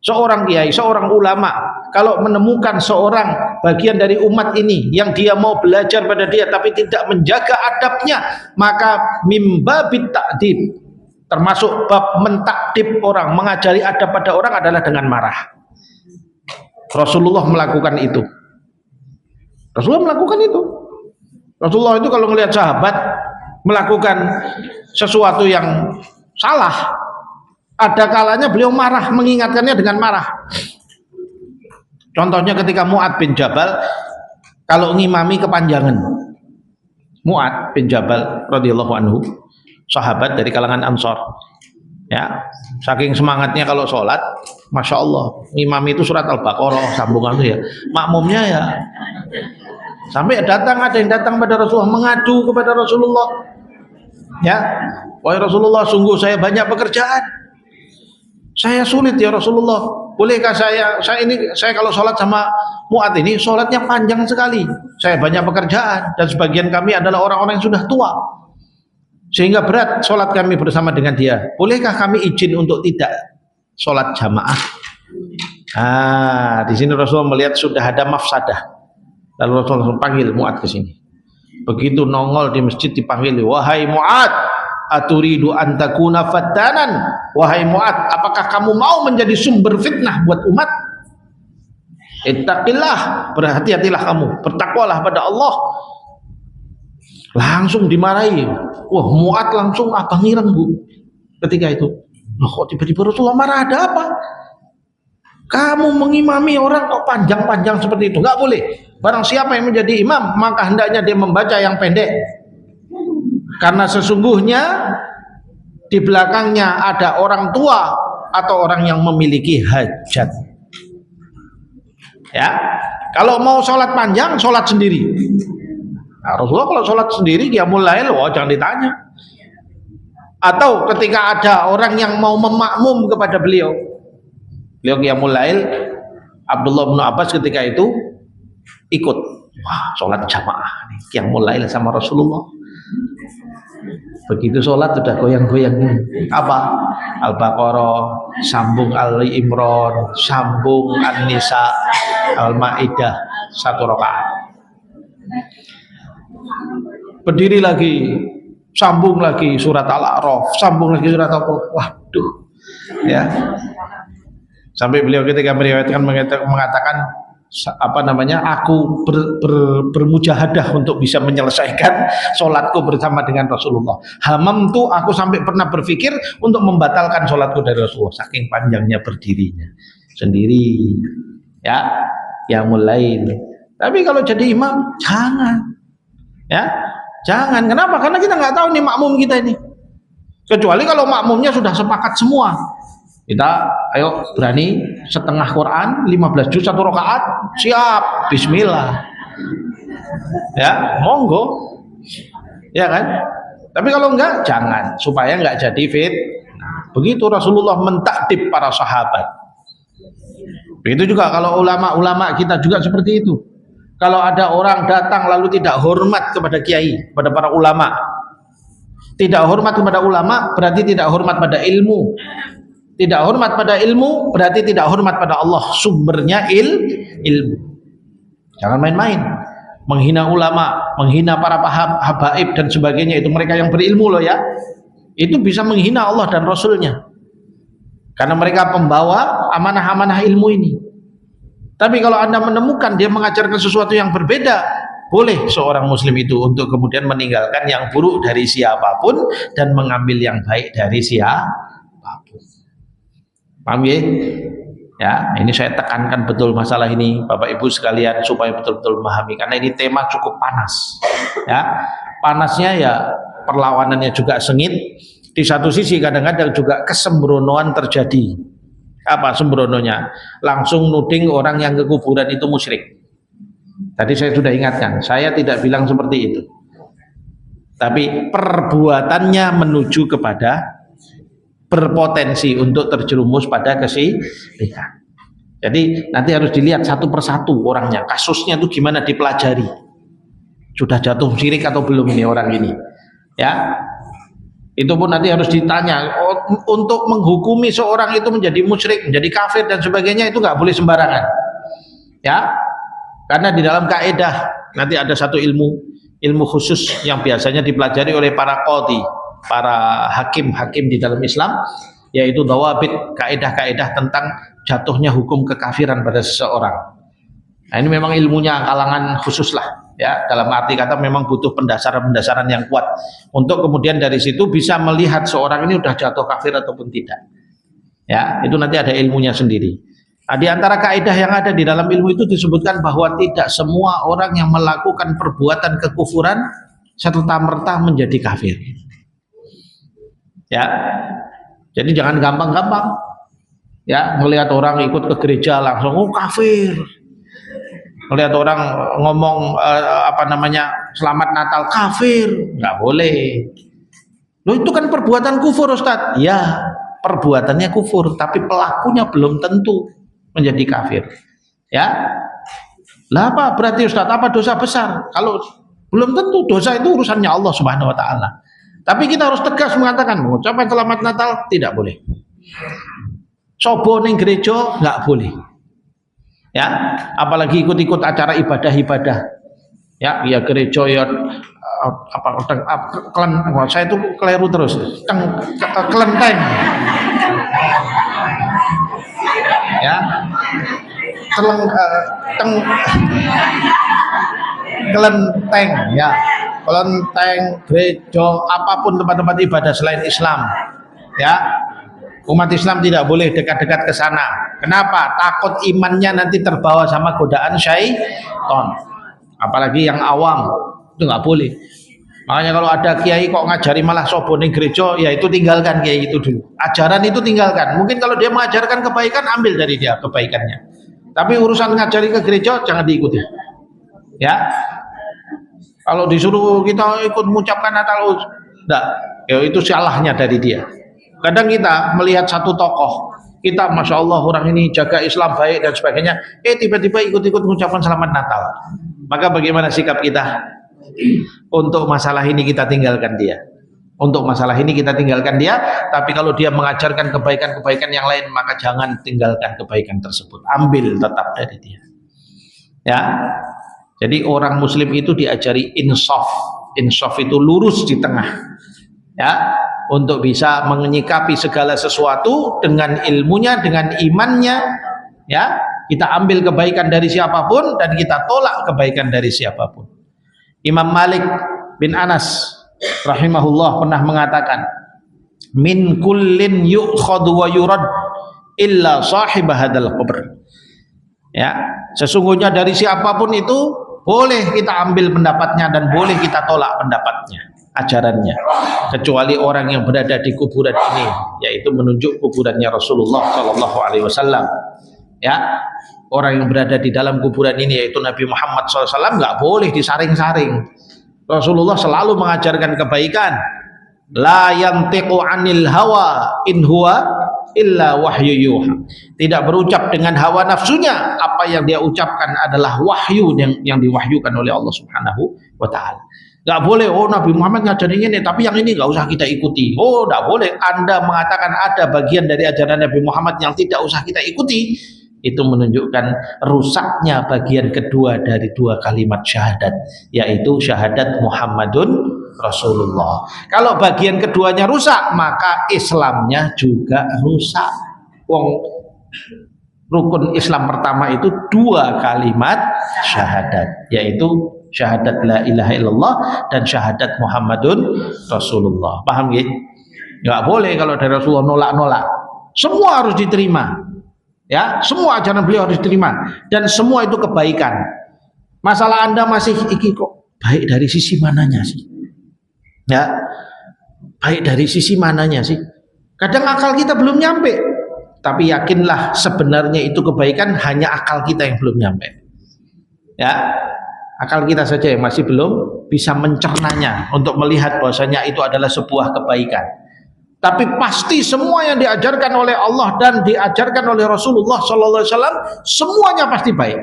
Seorang kiai, seorang ulama kalau menemukan seorang bagian dari umat ini yang dia mau belajar pada dia tapi tidak menjaga adabnya, maka mimbabit ta'dib, termasuk bab mentakdib orang, mengajari adab pada orang adalah dengan marah. Rasulullah melakukan itu. Rasulullah melakukan itu. Rasulullah itu kalau melihat sahabat melakukan sesuatu yang salah, ada kalanya beliau marah, mengingatkannya dengan marah. Contohnya ketika Mu'ad bin Jabal kalau ngimami kepanjangan. Mu'ad bin Jabal radhiyallahu anhu, sahabat dari kalangan Ansor. Ya, saking semangatnya kalau sholat, masya Allah, ngimami itu surat Al-Baqarah sambungan itu ya. Makmumnya ya sampai ada yang datang pada Rasulullah mengadu kepada Rasulullah. Ya, wahai Rasulullah, sungguh saya banyak pekerjaan. Saya sulit ya Rasulullah. Bolehkah saya kalau sholat sama Mu'ad ini sholatnya panjang sekali. Saya banyak pekerjaan dan sebagian kami adalah orang-orang yang sudah tua. Sehingga berat sholat kami bersama dengan dia. Bolehkah kami izin untuk tidak sholat jamaah? Di sini Rasulullah melihat sudah ada mafsadah. Lalu Rasulullah panggil Mu'ad ke sini. Begitu nongol di masjid dipanggil, wahai Mu'ad, aturidu antakuna fattanan. Wahai Mu'ad, apakah kamu mau menjadi sumber fitnah buat umat? Ittaqillah, berhati-hatilah kamu, bertakwalah pada Allah. Langsung dimarahi. Wah, Mu'ad langsung abang ireng bu. Ketika itu, loh kok tiba-tiba Rasulullah marah, ada apa? Kamu mengimami orang kok panjang-panjang seperti itu, nggak boleh. Barang siapa yang menjadi imam, maka hendaknya dia membaca yang pendek. Karena sesungguhnya di belakangnya ada orang tua atau orang yang memiliki hajat. Ya, kalau mau sholat panjang, sholat sendiri. Nah, Rasulullah kalau sholat sendiri qiyamul lail, jangan ditanya. Atau ketika ada orang yang mau memakmum kepada beliau qiyamul lail, Abdullah bin Abbas ketika itu ikut. Wah, sholat jamaah nih, qiyamul lail sama Rasulullah. Begitu sholat sudah goyang-goyang. Apa? Al-Baqarah, sambung Ali Imran, sambung An-Nisa, Al-Maidah, 1 rakaat. Berdiri lagi, sambung lagi surat Al-A'raf, sambung lagi surat Al-A'raf. Waduh, ya. Sampai beliau ketika meriwayatkan mengatakan aku bermujahadah untuk bisa menyelesaikan sholatku bersama dengan Rasulullah. Hamam tuh aku sampai pernah berpikir untuk membatalkan sholatku dari Rasulullah, saking panjangnya berdirinya sendiri. Ya mulai. Tapi kalau jadi imam jangan. Ya, jangan. Kenapa? Karena kita nggak tahu nih makmum kita ini. Kecuali kalau makmumnya sudah sepakat semua. Kita ayo berani setengah Quran 15 juz 1 rakaat, siap, bismillah. Ya, monggo. Ya kan? Tapi kalau enggak, jangan, supaya enggak jadi fitnah. Begitu Rasulullah mentakdib para sahabat. Begitu juga kalau ulama-ulama kita juga seperti itu. Kalau ada orang datang lalu tidak hormat kepada kiai, kepada para ulama. Tidak hormat kepada ulama berarti tidak hormat pada ilmu. Tidak hormat pada ilmu berarti tidak hormat pada Allah, sumbernya ilmu. Jangan main-main. Menghina ulama, menghina para habaib dan sebagainya, itu mereka yang berilmu loh ya. Itu bisa menghina Allah dan Rasulnya. Karena mereka pembawa amanah-amanah ilmu ini. Tapi kalau Anda menemukan dia mengajarkan sesuatu yang berbeda, boleh seorang muslim itu untuk kemudian meninggalkan yang buruk dari siapapun dan mengambil yang baik dari siapapun. Paham ya? Ya, ini saya tekankan betul masalah ini Bapak Ibu sekalian supaya betul-betul memahami, karena ini tema cukup panas. Ya, panasnya ya perlawanannya juga sengit. Di satu sisi kadang-kadang juga kesembronoan terjadi. Apa sembrononya? Langsung nuding orang yang ke kuburan itu musyrik. Tadi saya sudah ingatkan, saya tidak bilang seperti itu. Tapi perbuatannya menuju kepada berpotensi untuk terjerumus pada kesyirikan. Jadi nanti harus dilihat satu persatu orangnya, kasusnya itu gimana, dipelajari. Sudah jatuh syirik atau belum ini orang ini? Ya. Itu pun nanti harus ditanya. Untuk menghukumi seorang itu menjadi musyrik, menjadi kafir dan sebagainya, itu nggak boleh sembarangan. Ya, Karena di dalam kaidah nanti ada satu ilmu khusus yang biasanya dipelajari oleh para qadhi, para hakim-hakim di dalam Islam, yaitu dawabit, kaidah-kaidah tentang jatuhnya hukum kekafiran pada seseorang. Nah, ini memang ilmunya kalangan khusus lah, ya, dalam arti kata memang butuh pendasaran-pendasaran yang kuat untuk kemudian dari situ bisa melihat seorang ini udah jatuh kafir ataupun tidak. Ya, itu nanti ada ilmunya sendiri. Nah, di antara kaidah yang ada di dalam ilmu itu disebutkan bahwa tidak semua orang yang melakukan perbuatan kekufuran serta-merta menjadi kafir. Ya, jadi jangan gampang-gampang ya melihat orang ikut ke gereja langsung oh kafir. Melihat orang ngomong selamat Natal kafir, nggak boleh. Loh itu kan perbuatan kufur Ustaz. Ya, perbuatannya kufur, tapi pelakunya belum tentu menjadi kafir. Ya. Lah apa berarti Ustaz? Apa dosa besar? Kalau belum tentu, dosa itu urusannya Allah Subhanahu wa taala. Tapi kita harus tegas mengatakan mengucapkan selamat Natal tidak boleh. Coba ning gereja nggak boleh. Ya, apalagi ikut-ikut acara ibadah-ibadah. Ya, ya gereja ya saya itu keliru terus. Kelenteng. Ya. Kelenteng ya. Kelenteng, gereja, apapun tempat-tempat ibadah selain Islam. Ya. Umat Islam tidak boleh dekat-dekat ke sana. Kenapa? Takut imannya nanti terbawa sama godaan syaitan. Apalagi yang awam, itu nggak boleh. Makanya kalau ada kiai kok ngajari malah sobone gereja, ya itu tinggalkan kiai itu dulu. Ajaran itu tinggalkan. Mungkin kalau dia mengajarkan kebaikan, ambil dari dia kebaikannya. Tapi urusan ngajari ke gereja jangan diikuti. Ya. Kalau disuruh kita ikut mengucapkan Natal, enggak. Ya itu salahnya dari dia. Kadang kita melihat satu tokoh, kita Masya Allah orang ini jaga Islam baik dan sebagainya, tiba-tiba ikut-ikut mengucapkan selamat Natal. Maka bagaimana sikap kita? Untuk masalah ini kita tinggalkan dia. Untuk masalah ini kita tinggalkan dia. Tapi kalau dia mengajarkan kebaikan-kebaikan yang lain, maka jangan tinggalkan kebaikan tersebut. Ambil tetap dari dia. Ya. Jadi orang Muslim itu diajari insaf. Insaf itu lurus di tengah. Ya. Untuk bisa menyikapi segala sesuatu dengan ilmunya, dengan imannya, ya, kita ambil kebaikan dari siapapun dan kita tolak kebaikan dari siapapun. Imam Malik bin Anas rahimahullah pernah mengatakan, min kullin yu'khadhu wa yurad illa sahib hadzal qabr. Ya, sesungguhnya dari siapapun itu boleh kita ambil pendapatnya dan boleh kita tolak pendapatnya, ajarannya, kecuali orang yang berada di kuburan ini, yaitu menunjuk kuburannya Rasulullah Shallallahu Alaihi Wasallam. Ya, orang yang berada di dalam kuburan ini yaitu Nabi Muhammad SAW nggak boleh disaring-saring. Rasulullah selalu mengajarkan kebaikan. La yantiqu anil hawa in huwa illa wahyu yuha. Tidak berucap dengan hawa nafsunya, apa yang dia ucapkan adalah wahyu yang diwahyukan oleh Allah Subhanahu wa taala. Nggak boleh, oh Nabi Muhammad ngajarin ini, tapi yang ini nggak usah kita ikuti. Oh, nggak boleh. Anda mengatakan ada bagian dari ajaran Nabi Muhammad yang tidak usah kita ikuti, itu menunjukkan rusaknya bagian kedua dari dua kalimat syahadat, yaitu syahadat Muhammadun Rasulullah. Kalau bagian keduanya rusak, maka Islamnya juga rusak. Rukun Islam pertama itu dua kalimat syahadat, yaitu syahadat la ilaha illallah dan syahadat Muhammadun Rasulullah. Paham ya? Nggak boleh kalau dari Rasulullah nolak-nolak. Semua harus diterima. Ya, semua ajaran beliau harus diterima dan semua itu kebaikan. Masalah Anda masih iki kok baik dari sisi mananya sih? Ya, baik dari sisi mananya sih? Kadang akal kita belum nyampe, tapi yakinlah sebenarnya itu kebaikan, hanya akal kita yang belum nyampe. Ya, akal kita saja yang masih belum bisa mencernanya untuk melihat bahwasanya itu adalah sebuah kebaikan. Tapi pasti semua yang diajarkan oleh Allah dan diajarkan oleh Rasulullah SAW, semuanya pasti baik.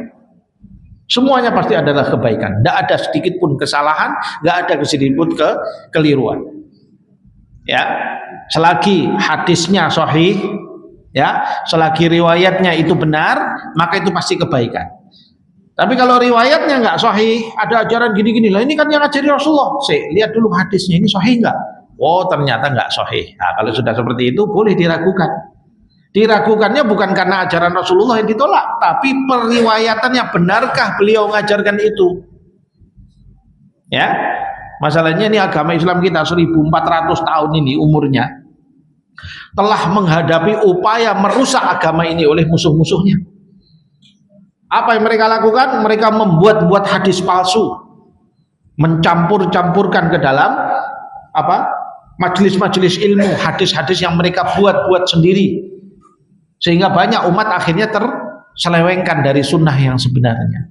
Semuanya pasti adalah kebaikan. Tidak ada sedikit pun kesalahan, tidak ada sedikit pun kekeliruan. Ya, selagi hadisnya sahih, ya, selagi riwayatnya itu benar, maka itu pasti kebaikan. Tapi kalau riwayatnya nggak sahih, ada ajaran gini-gini lah, ini kan yang ngajari Rasulullah. Lihat dulu hadisnya, ini sahih nggak? Oh ternyata nggak sahih. Nah, kalau sudah seperti itu boleh diragukan. Diragukannya bukan karena ajaran Rasulullah yang ditolak, tapi periwayatannya, benarkah beliau mengajarkan itu? Ya, masalahnya ini agama Islam kita 1400 tahun ini umurnya telah menghadapi upaya merusak agama ini oleh musuh-musuhnya. Apa yang mereka lakukan? Mereka membuat hadis palsu, mencampur-campurkan ke dalam majelis-majelis ilmu, hadis-hadis yang mereka buat sendiri, sehingga banyak umat akhirnya terselewengkan dari sunnah yang sebenarnya.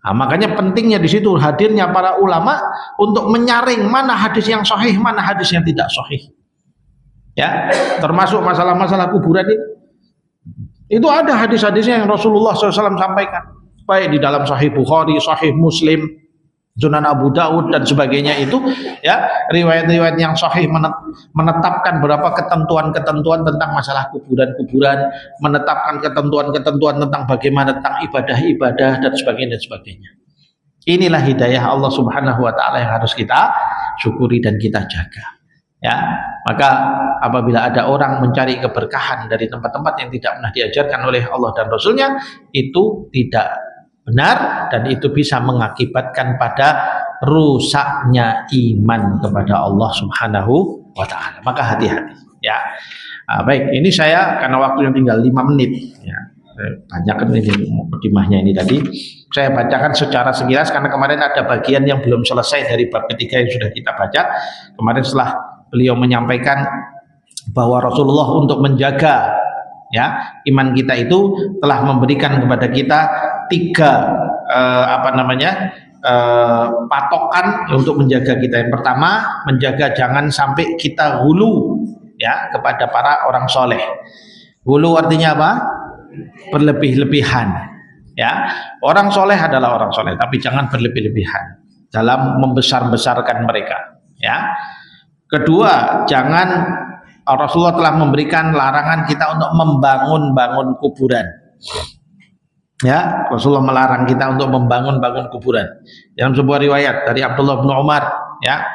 Nah, makanya pentingnya di situ hadirnya para ulama untuk menyaring mana hadis yang sahih, mana hadis yang tidak sahih. Ya, termasuk masalah-masalah kuburan ini. Itu ada hadis-hadisnya yang Rasulullah SAW sampaikan, baik di dalam Sahih Bukhari, Sahih Muslim, Sunan Abu Daud dan sebagainya itu, ya, riwayat-riwayat yang sahih menetapkan berapa ketentuan-ketentuan tentang masalah kuburan-kuburan, menetapkan ketentuan-ketentuan tentang bagaimana tentang ibadah-ibadah dan sebagainya. Inilah hidayah Allah Subhanahu wa taala yang harus kita syukuri dan kita jaga. Ya, maka apabila ada orang mencari keberkahan dari tempat-tempat yang tidak pernah diajarkan oleh Allah dan Rasulnya, itu tidak benar dan itu bisa mengakibatkan pada rusaknya iman kepada Allah Subhanahu wa taala. Maka hati-hati, ya. Baik, ini saya karena waktu yang tinggal 5 menit, ya. Banyak kan ini mukadimahnya ini tadi. Saya bacakan secara sekilas karena kemarin ada bagian yang belum selesai dari bab ketiga yang sudah kita baca. Kemarin setelah beliau menyampaikan bahwa Rasulullah untuk menjaga, ya, iman kita itu telah memberikan kepada kita 3 patokan untuk menjaga kita. Yang pertama, menjaga jangan sampai kita hulu, ya, kepada para orang soleh. Hulu artinya apa? Berlebih-lebihan, ya. Orang soleh adalah orang soleh, tapi jangan berlebih-lebihan dalam membesar-besarkan mereka, ya. Kedua, Rasulullah telah memberikan larangan kita untuk membangun kuburan. Ya, Rasulullah melarang kita untuk membangun kuburan. Dalam sebuah riwayat dari Abdullah bin Umar, ya,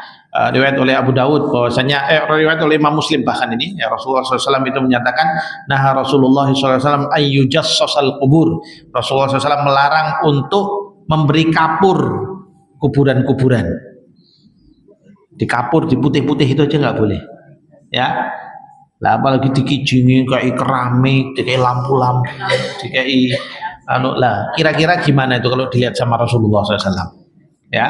riwayat oleh Abu Daud bahwasanya riwayat oleh Imam Muslim bahkan ini, ya, Rasulullah SAW itu menyatakan, nah Rasulullah SAW ayyujassasal kubur. Rasulullah SAW melarang untuk memberi kapur kuburan-kuburan. Dikapur, diputih-putih itu aja nggak boleh, ya. Lah apalagi dikijingi kayak keramik, kayak lampu-lampu, kayak lah. Kira-kira gimana itu kalau dilihat sama Rasulullah SAW, ya.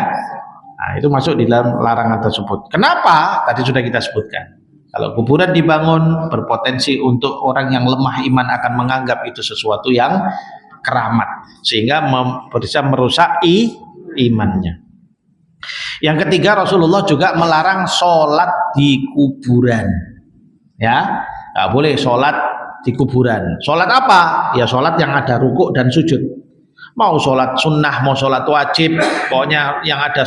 Nah, itu masuk di dalam larangan tersebut. Kenapa? Tadi sudah kita sebutkan. Kalau kuburan dibangun berpotensi untuk orang yang lemah iman akan menganggap itu sesuatu yang keramat, sehingga bisa merusak imannya. Yang ketiga, Rasulullah juga melarang sholat di kuburan, ya. Nggak boleh sholat di kuburan. Sholat apa? Ya sholat yang ada rukuk dan sujud. Mau sholat sunnah, mau sholat wajib, pokoknya yang ada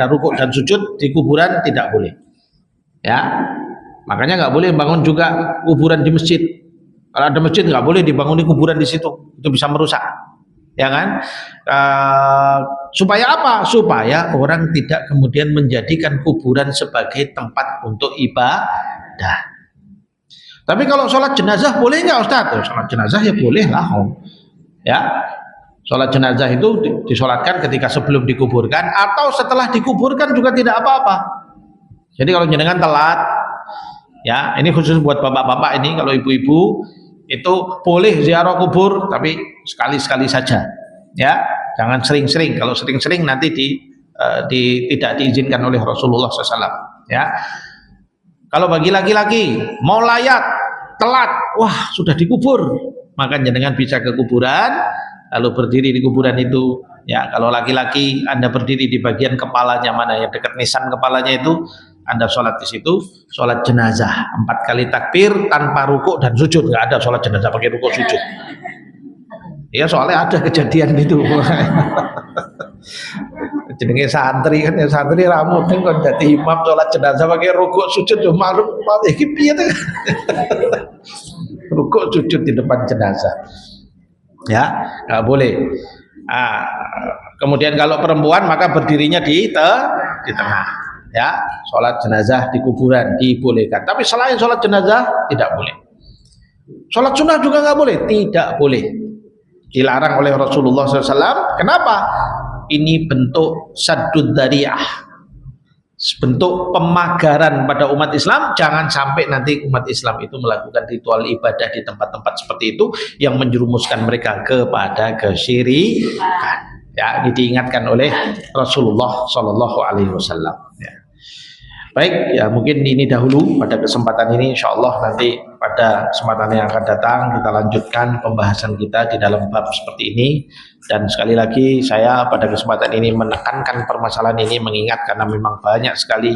rukuk dan sujud di kuburan tidak boleh, ya. Makanya nggak boleh bangun juga kuburan di masjid. Kalau ada masjid nggak boleh dibangun di kuburan di situ, itu bisa merusak, ya kan? Supaya apa? Supaya orang tidak kemudian menjadikan kuburan sebagai tempat untuk ibadah. Tapi kalau sholat jenazah boleh nggak Ustaz? Sholat jenazah ya boleh lah, ya. Sholat jenazah itu disolatkan ketika sebelum dikuburkan atau setelah dikuburkan juga tidak apa-apa. Jadi kalau jenengan telat, ya, ini khusus buat bapak-bapak ini, kalau ibu-ibu itu boleh ziarah kubur tapi sekali-sekali saja, ya. Jangan sering-sering. Kalau sering-sering nanti tidak diizinkan oleh Rasulullah SAW, ya. Kalau bagi laki-laki mau layat telat, wah sudah dikubur, maka jenengan bisa ke kuburan lalu berdiri di kuburan itu, ya. Kalau laki-laki Anda berdiri di bagian kepalanya, mana yang dekat nisan kepalanya itu, Anda sholat di situ, sholat jenazah 4 kali takbir tanpa rukuk dan sujud. Nggak ada sholat jenazah pakai rukuk sujud. Ya soalnya ada kejadian itu. Jenenge santri kan, ya santri ramu kan jadi imam sholat jenazah pakai rukuk sujud, malu iki piye to. Rukuk sujud di depan jenazah, ya nggak boleh. Ah, kemudian kalau perempuan maka berdirinya di tengah. Ya, sholat jenazah di kuburan dibolehkan. Tapi selain sholat jenazah tidak boleh. Sholat sunnah juga nggak boleh, tidak boleh. Dilarang oleh Rasulullah SAW. Kenapa? Ini bentuk saddud dzari'ah, bentuk pemagaran pada umat Islam. Jangan sampai nanti umat Islam itu melakukan ritual ibadah di tempat-tempat seperti itu yang menjerumuskan mereka kepada kesyirikan. Ya, ini diingatkan oleh Rasulullah Shallallahu Alaihi Wasallam. Ya. Baik, ya mungkin ini dahulu pada kesempatan ini. Insya Allah nanti pada kesempatan yang akan datang kita lanjutkan pembahasan kita di dalam bab seperti ini. Dan sekali lagi saya pada kesempatan ini menekankan permasalahan ini, mengingat karena memang banyak sekali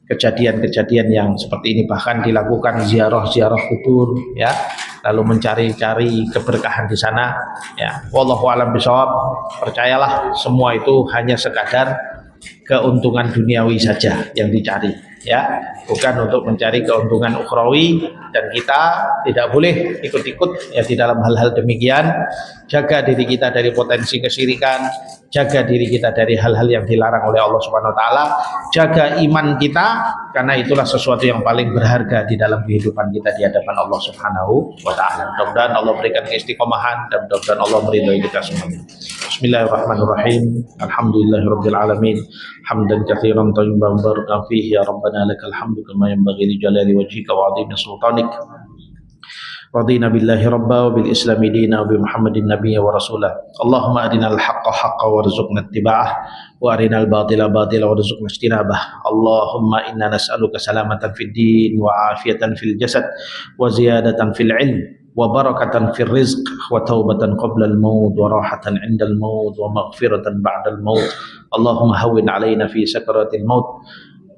kejadian-kejadian yang seperti ini, bahkan dilakukan ziarah-ziarah kubur, ya, lalu mencari-cari keberkahan di sana. Ya, wallahu a'lam bishawab. Percayalah, semua itu hanya sekadar keuntungan duniawi saja yang dicari, ya, bukan untuk mencari keuntungan ukhrawi. Dan kita tidak boleh ikut-ikut ya di dalam hal-hal demikian. Jaga diri kita dari potensi kesyirikan, jaga diri kita dari hal-hal yang dilarang oleh Allah Subhanahu wa taala, jaga iman kita, karena itulah sesuatu yang paling berharga di dalam kehidupan kita di hadapan Allah Subhanahu wa taala. Mudah-mudahan Allah berikan keistiqomahan dan mudah-mudahan Allah meridhai kita semuanya. Bismillahirrahmanirrahim. Alhamdulillahirabbil alamin. Hamdan katsiran thayyiban barakan fihi ya rabbana lakal hamdu kama yanbaghi li jalali wajhika wa 'azimi sultanik. Radina billahi rabba wa bil islami dina wa bi Muhammadin nabiyya wa rasulah. Allahumma arinal haqqa haqqan warzuqna ittiba'ah wa arinal batila batila warzuqna ijtinabah. Allahumma inna nas'aluka salamatan fid din wa afiyatan fil jasad wa ziyadatan fil ilm wa barakatan fil rizq wa taubatan qabla al maut wa rahatan 'inda al maut wa maghfiratan ba'da al maut. Allahumma hawwin 'alaina fi sakaratil maut.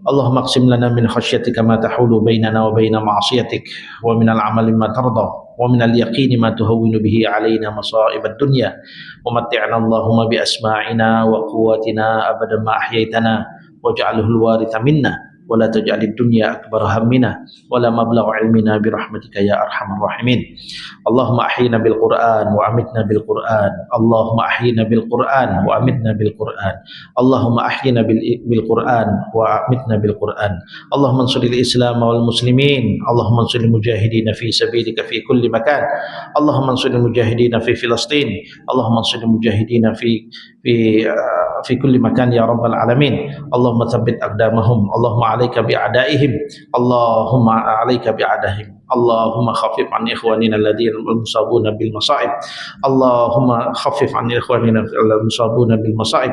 Allahumma aqsim lana min khasyatika ma tahulu bainana wa baina ma'asiyatik wa min al-amali ma tarda wa min al-yaqini ma tuhawwinu bihi alaina masa'ib ad-dunya wa matti'na Allahumma bi asma'ina wa quwwatina abadan ma ahyaytana waj'alhu al-waritha minna wa la taj'alid dunya akbar hammina wa la mablagha ilmina bi rahmatika ya arhamar rahimin. Allahumma ahyina bil Qur'an wa amitna bil Qur'an. Allahumma ahyina bil Qur'an wa amitna bil Qur'an. Allahumma ahyina bil Qur'an wa amitna bil Qur'an. Allahumma ansuril Islam wal muslimin. Allahumma ansuril mujahidin fi sabilika fi kulli makan. Allahumma ansuril mujahidin fi Filastin. Allahumma ansuril mujahidin fi kulli makan ya rabbal alamin. Allahumma tsabbit aqdamahum. Allahumma 'alaika bi'adaihim. Allahumma 'alaika bi'adaihim. Allahumma khaffif an ikhwanina alladhina musabuna bil masa'ib. Allahumma khaffif an ikhwanina musabuna bil masa'ib.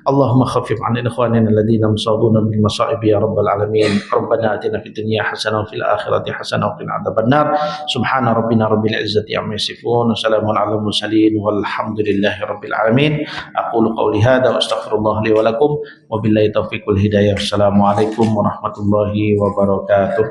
Allahumma khaffif an ikhwanina alladhina musabuna bil masa'ib ya rabbal alamin. Rabbana atina fid dunya hasanah wa fil akhirati hasanah wa qina adzabannar. Subhana rabbina rabbil izzati amma yasifun wa salamun alal mursalin walhamdulillahi rabbil alamin. Aqulu qawli hadza wa astaghfirullah li wa lakum wa billahi taufiq wal hidayah. Assalamualaikum warahmatullahi wabarakatuh.